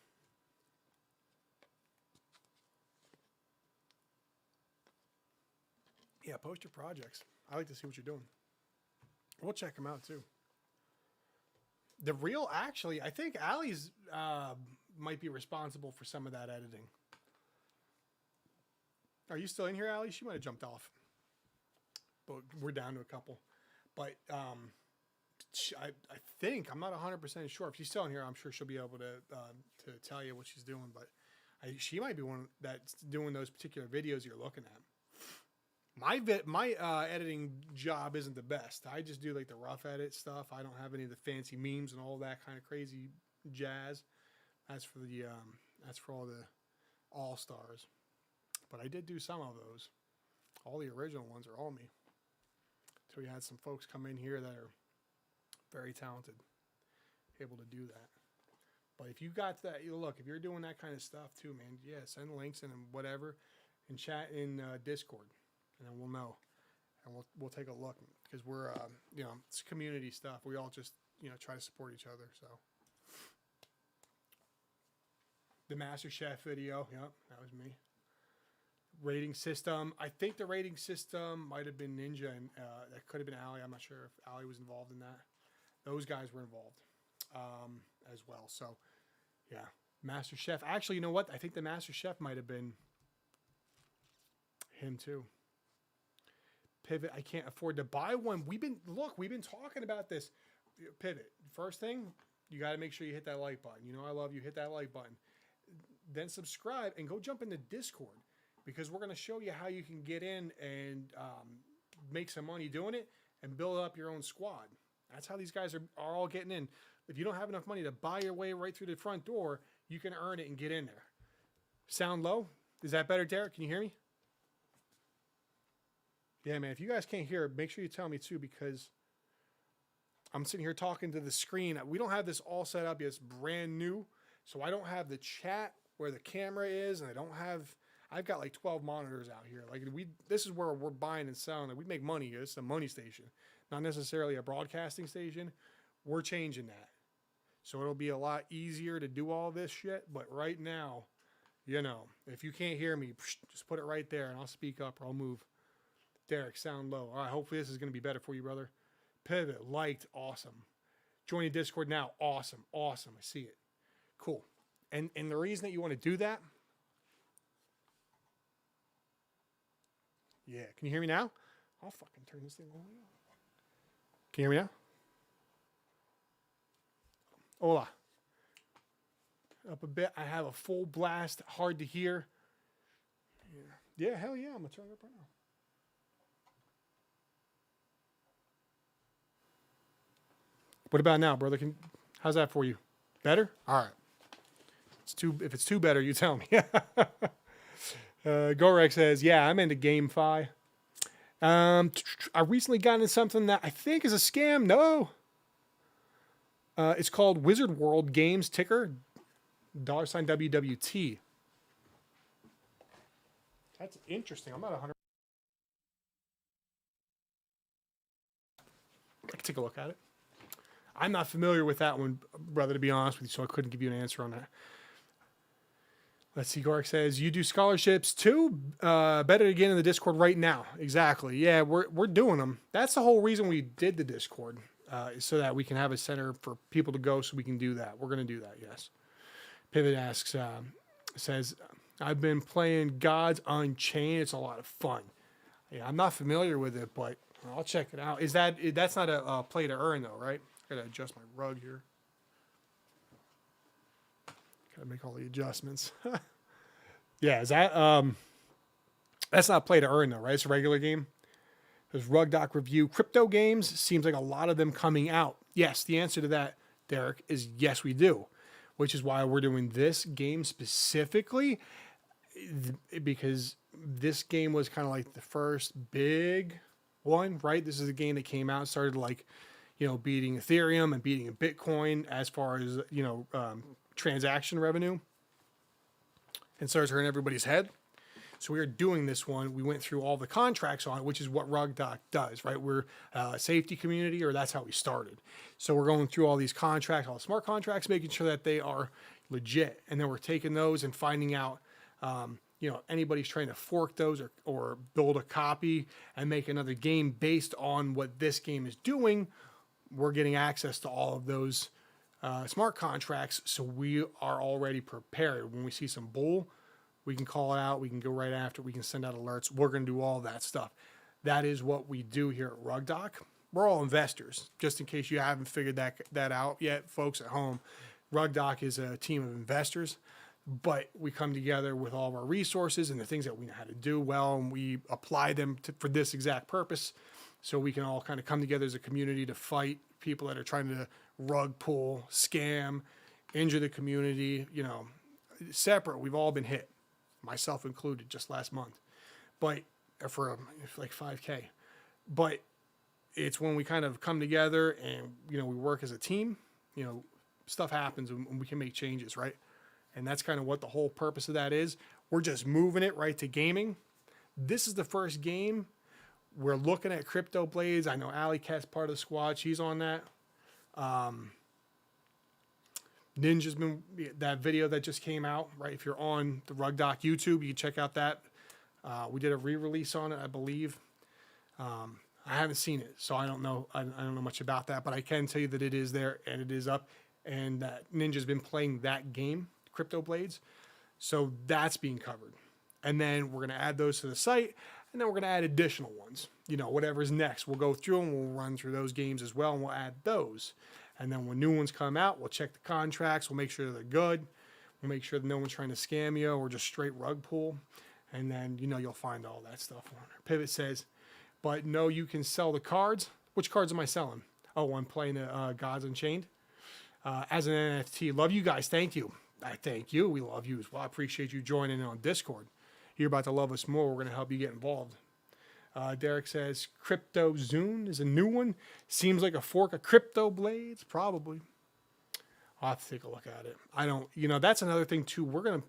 Yeah, post your projects. I like to see what you're doing. We'll check them out too. The real, actually, I think Allie's might be responsible for some of that editing. Are you still in here, Allie? She might have jumped off. But we're down to a couple. But I think, I'm not 100% sure. If she's still in here, I'm sure she'll be able to tell you what she's doing. But she might be one that's doing those particular videos you're looking at. My editing job isn't the best. I just do like the rough edit stuff. I don't have any of the fancy memes and all that kind of crazy jazz. That's for all the all-stars. But I did do some of those. All the original ones are all me. So we had some folks come in here that are very talented, able to do that. But if you got that, look, if you're doing that kind of stuff too, man, yeah, send links and whatever, and chat in Discord, and then we'll know, and we'll take a look, because we're it's community stuff. We all just try to support each other. So the Master Chef video, yep, that was me. Rating system, I think the rating system might have been Ninja, and that could have been Allie. I'm not sure if Allie was involved in that. Those guys were involved as well. So yeah, Master Chef. Actually, you know what? I think the Master Chef might have been him too. Pivot, I can't afford to buy one. We've been talking about this. Pivot, first thing, you got to make sure you hit that like button. I love you. Hit that like button. Then subscribe and go jump into Discord, because we're going to show you how you can get in and make some money doing it and build up your own squad. That's how these guys are all getting in. If you don't have enough money to buy your way right through the front door, you can earn it and get in there. Sound low? Is that better, Derek? Can you hear me? Yeah, man. If you guys can't hear it, make sure you tell me too, because I'm sitting here talking to the screen. We don't have this all set up yet. It's brand new. So I don't have the chat where the camera is, and I've got like 12 monitors out here. Like this is where we're buying and selling. Like we make money here. It's a money station, not necessarily a broadcasting station. We're changing that. So it'll be a lot easier to do all this shit. But right now, if you can't hear me, just put it right there and I'll speak up or I'll move. Derek, sound low. All right, hopefully this is going to be better for you, brother. Pivot, liked, awesome. Joining Discord now, awesome. I see it. Cool. And the reason that you want to do that, yeah, can you hear me now? I'll fucking turn this thing on. Can you hear me now? Hola. Up a bit. I have a full blast, hard to hear. Yeah, hell yeah, I'm going to turn it up right now. What about now, brother? How's that for you? Better? All right. If it's too better, you tell me. Gorek says, yeah, I'm into GameFi. I recently got into something that I think is a scam. No. It's called Wizard World Games, ticker $WWT. That's interesting. I'm not 100. I can take a look at it. I'm not familiar with that one, brother, to be honest with you, so I couldn't give you an answer on that. Let's see, Gorek says, you do scholarships too? Better to get in the Discord right now. Exactly. Yeah, we're doing them. That's the whole reason we did the Discord, so that we can have a center for people to go so we can do that. We're going to do that, yes. Pivot asks, says, I've been playing Gods Unchained. It's a lot of fun. Yeah, I'm not familiar with it, but I'll check it out. That's not a play to earn though, right? I gotta adjust my rug here. Gotta make all the adjustments. Yeah, is that that's not play to earn though, right? It's a regular game. There's RugDoc review crypto games. Seems like a lot of them coming out. Yes, the answer to that, Derek, is yes, we do. Which is why we're doing this game specifically, because this game was kind of like the first big one, right? This is a game that came out, started like, beating Ethereum and beating Bitcoin as far as, transaction revenue, and started turning everybody's head. So we were doing this one. We went through all the contracts on it, which is what RugDoc does, right? We're a safety community, or that's how we started. So we're going through all these contracts, all the smart contracts, making sure that they are legit. And then we're taking those and finding out, anybody's trying to fork those or build a copy and make another game based on what this game is doing. We're getting access to all of those smart contracts, so we are already prepared. When we see some bull, we can call it out. We can go right after. We can send out alerts. We're going to do all that stuff. That is what we do here at RugDoc. We're all investors, just in case you haven't figured that out yet, folks at home. RugDoc is a team of investors, but we come together with all of our resources and the things that we know how to do well, and we apply them for this exact purpose, so we can all kind of come together as a community to fight people that are trying to rug pull, scam, injure the community. You know, separate, we've all been hit, myself included, just last month, but for like 5K. But it's when we kind of come together and, you know, we work as a team, you know, stuff happens and we can make changes, right? And that's kind of what the whole purpose of that is. We're just moving it right to gaming. This is the first game. We're looking at crypto blades. I know Alley Cat's part of the squad. She's on that. Ninja's been, that video that just came out, right? If you're on the RugDoc YouTube, you can check out that. We did a re-release on it, I believe. I haven't seen it, so I don't know. I don't know much about that, but I can tell you that it is there and it is up, and that Ninja's been playing that game, Crypto Blades. So that's being covered. And then we're going to add those to the site, and then we're going to add additional ones. You know, whatever's next, we'll go through and we'll run through those games as well, and we'll add those. And then when new ones come out, we'll check the contracts. We'll make sure they're good. We'll make sure that no one's trying to scam you or just straight rug pull. And then, you know, you'll find all that stuff on there. Pivot says, but no, you can sell the cards. Which cards am I selling? Oh, I'm playing Gods Unchained as an NFT. Love you guys. Thank you. I thank you. We love you as well. I appreciate you joining in on Discord. You're about to love us more. We're going to help you get involved. Derek says, Crypto Zune is a new one. Seems like a fork of Crypto Blades. Probably. I'll have to take a look at it. I don't, you know, that's another thing too. We're going to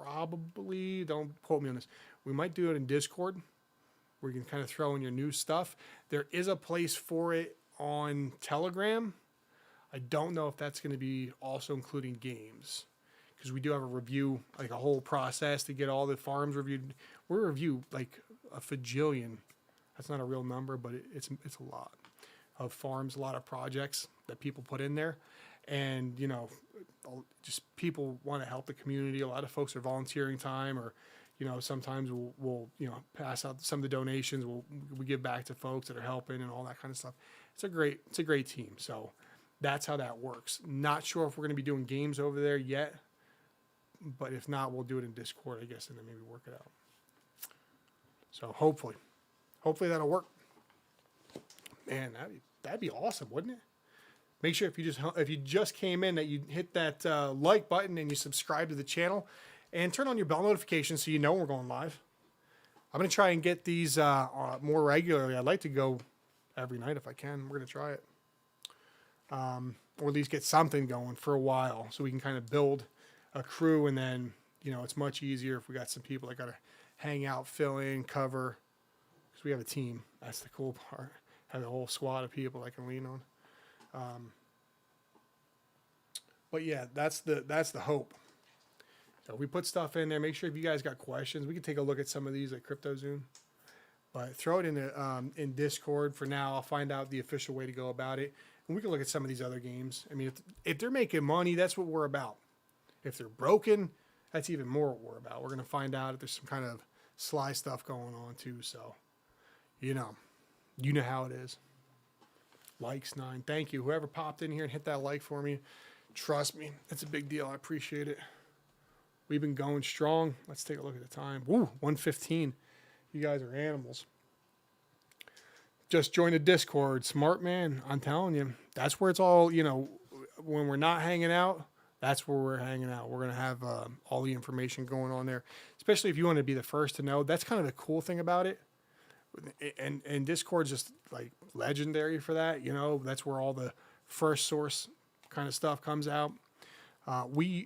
probably, don't quote me on this, we might do it in Discord where you can kind of throw in your new stuff. There is a place for it on Telegram. I don't know if that's going to be also including games, because we do have a review, like a whole process to get all the farms reviewed. We review like a fajillion. That's not a real number, but it's a lot of farms, a lot of projects that people put in there. And, you know, just people want to help the community. A lot of folks are volunteering time, or, you know, sometimes we'll you know, pass out some of the donations. We give back to folks that are helping and all that kind of stuff. It's a great team. So that's how that works. Not sure if we're going to be doing games over there yet, but if not, we'll do it in Discord, I guess, and then maybe work it out. So hopefully that'll work. Man, that'd be awesome, wouldn't it? Make sure if you just came in that you hit that like button and you subscribe to the channel and turn on your bell notifications so you know we're going live. I'm going to try and get these more regularly. I'd like to go every night if I can. We're going to try it. Or at least get something going for a while so we can kind of build a crew, and then, you know, it's much easier if we got some people that got to hang out, fill in, cover, because we have a team. That's the cool part. Have a whole squad of people I can lean on. But yeah, that's the hope. So we put stuff in there. Make sure if you guys got questions, we can take a look at some of these at CryptoZoom. But throw it in Discord for now. I'll find out the official way to go about it, and we can look at some of these other games. I mean, if they're making money, that's what we're about. If they're broken, that's even more what we're about. We're going to find out if there's some kind of sly stuff going on too. So, you know how it is. Likes 9. Thank you. Whoever popped in here and hit that like for me. Trust me, it's a big deal. I appreciate it. We've been going strong. Let's take a look at the time. Woo, 1:15. You guys are animals. Just join the Discord. Smart man. I'm telling you. That's where it's all, you know, when we're not hanging out, that's where we're hanging out. We're going to have all the information going on there, especially if you want to be the first to know. That's kind of the cool thing about it. And Discord's just like legendary for that. You know, that's where all the first source kind of stuff comes out.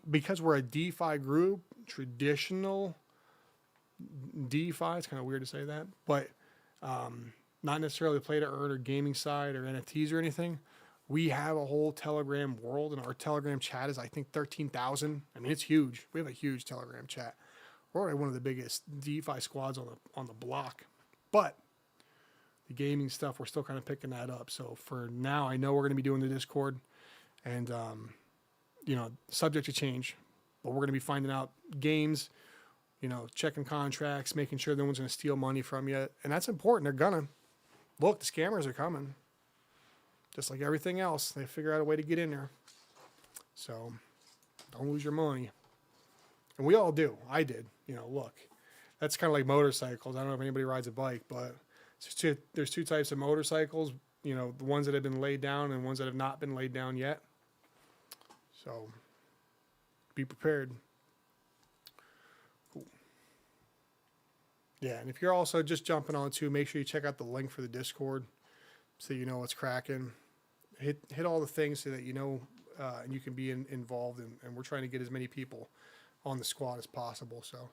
Because we're a DeFi group, traditional DeFi, it's kind of weird to say that, but not necessarily play to earn or gaming side or NFTs or anything. We have a whole Telegram world, and our Telegram chat is, I think, 13,000. I mean, it's huge. We have a huge Telegram chat. We're already one of the biggest DeFi squads on the block. But the gaming stuff, we're still kind of picking that up. So for now, I know we're going to be doing the Discord. and you know, subject to change. But we're going to be finding out games, you know, checking contracts, making sure no one's going to steal money from you, and that's important. They're gonna look. The scammers are coming, just like everything else. They figure out a way to get in there. So don't lose your money. And we all do. I did. You know, look, that's kind of like motorcycles. I don't know if anybody rides a bike, but there's two types of motorcycles. You know, the ones that have been laid down and ones that have not been laid down yet. So be prepared. Cool. Yeah, and if you're also just jumping on too, make sure you check out the link for the Discord so you know what's cracking. Hit all the things so that you know and you can be involved, and we're trying to get as many people on the squad as possible. So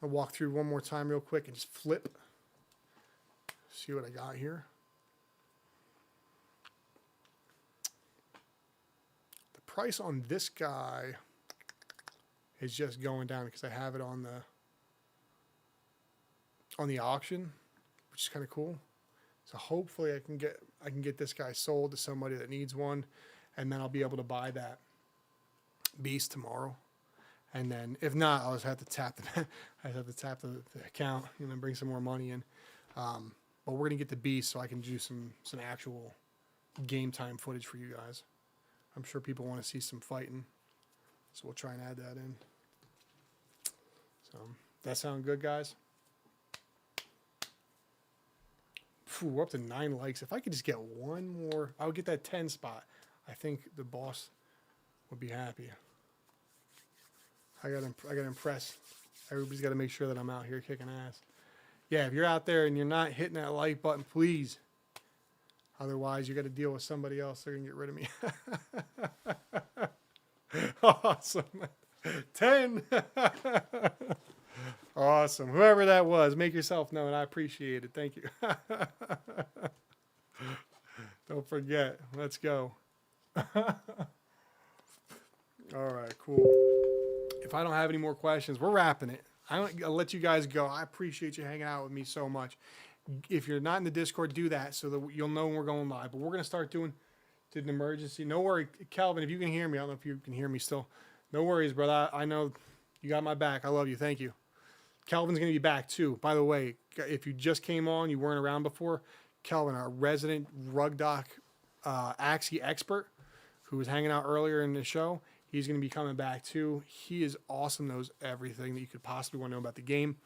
I'll walk through one more time real quick and just flip. See what I got here. The price on this guy is just going down because I have it on the auction, which is kind of cool. So hopefully I can get this guy sold to somebody that needs one, and then I'll be able to buy that beast tomorrow. And then if not, I'll just have to tap the the account and then bring some more money in. But we're gonna get the beast so I can do some actual game time footage for you guys. I'm sure people want to see some fighting, so we'll try and add that in. So that sound good, guys? Phew, we're up to 9 likes. If I could just get one more, I would get that 10 spot. I think the boss would be happy. I gotta impress. Everybody's got to make sure that I'm out here kicking ass. Yeah, if you're out there and you're not hitting that like button, please. Otherwise, you got to deal with somebody else. They're gonna get rid of me. Awesome. 10. Awesome. Whoever that was, make yourself known. I appreciate it. Thank you. Don't forget. Let's go. All right, cool. If I don't have any more questions, we're wrapping it. I'll let you guys go. I appreciate you hanging out with me so much. If you're not in the Discord, do that so that you'll know when we're going live. But we're going to start doing an emergency. No worry, Calvin, if you can hear me. I don't know if you can hear me still. No worries, brother. I know you got my back. I love you. Thank you. Calvin's going to be back, too. By the way, if you just came on, you weren't around before, Calvin, our resident RugDoc Axie expert, who was hanging out earlier in the show, he's going to be coming back, too. He is awesome, knows everything that you could possibly want to know about the game.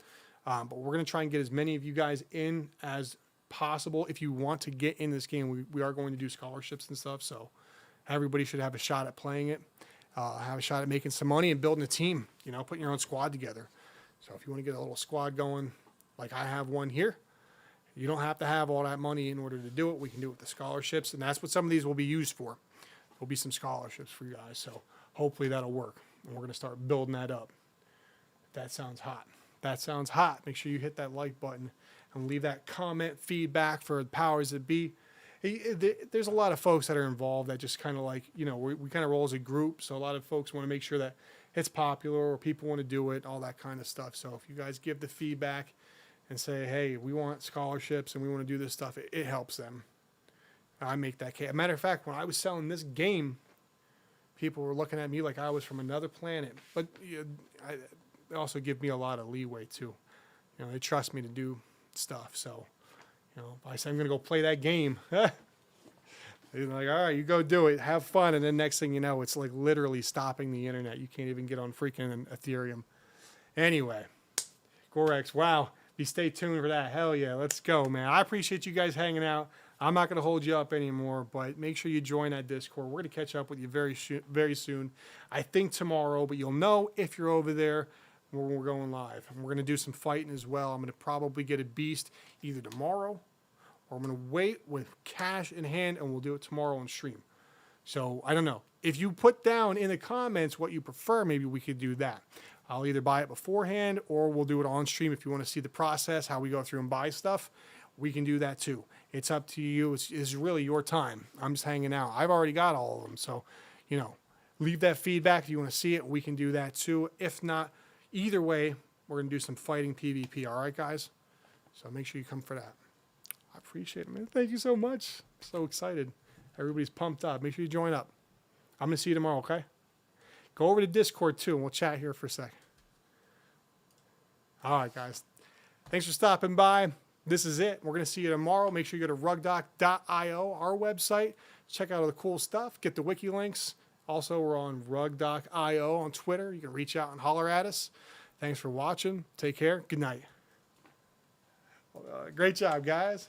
But we're going to try and get as many of you guys in as possible. If you want to get in this game, we are going to do scholarships and stuff, so everybody should have a shot at playing it, have a shot at making some money and building a team, you know, putting your own squad together. So if you want to get a little squad going, like I have one here, you don't have to have all that money in order to do it. We can do it with the scholarships, and that's what some of these will be used for. There'll be some scholarships for you guys, so hopefully that'll work. And we're going to start building that up. That sounds hot. That sounds hot. Make sure you hit that like button and leave that comment feedback for the powers that be. There's a lot of folks that are involved that just kind of like, you know, we kind of roll as a group. So a lot of folks want to make sure that it's popular or people want to do it, all that kind of stuff. So if you guys give the feedback and say, hey, we want scholarships and we want to do this stuff, it helps them. I make that case. As a matter of fact, when I was selling this game, people were looking at me like I was from another planet. But they also give me a lot of leeway, too. You know, they trust me to do stuff. So, you know, if I say I'm going to go play that game, they're like, all right, you go do it. Have fun. And then next thing you know, it's like literally stopping the internet. You can't even get on freaking Ethereum. Anyway, Gorex, wow. Stay tuned for that. Hell yeah. Let's go, man. I appreciate you guys hanging out. I'm not going to hold you up anymore, but make sure you join that Discord. We're going to catch up with you very soon. I think tomorrow, but you'll know if you're over there when we're going live. And we're going to do some fighting as well. I'm going to probably get a beast either tomorrow or I'm going to wait with cash in hand and we'll do it tomorrow on stream. So I don't know. If you put down in the comments what you prefer, maybe we could do that. I'll either buy it beforehand or we'll do it on stream. If you want to see the process, how we go through and buy stuff, we can do that too. It's up to you. It's really your time. I'm just hanging out. I've already got all of them. So, you know, leave that feedback. If you want to see it, we can do that too. If not, either way, we're going to do some fighting PvP. All right, guys? So make sure you come for that. I appreciate it, man. Thank you so much. I'm so excited. Everybody's pumped up. Make sure you join up. I'm going to see you tomorrow, okay? Go over to Discord, too, and we'll chat here for a sec. All right, guys. Thanks for stopping by. This is it. We're going to see you tomorrow. Make sure you go to rugdoc.io, our website. Check out all the cool stuff. Get the wiki links. Also, we're on RugDoc.io on Twitter. You can reach out and holler at us. Thanks for watching. Take care. Good night. Great job, guys.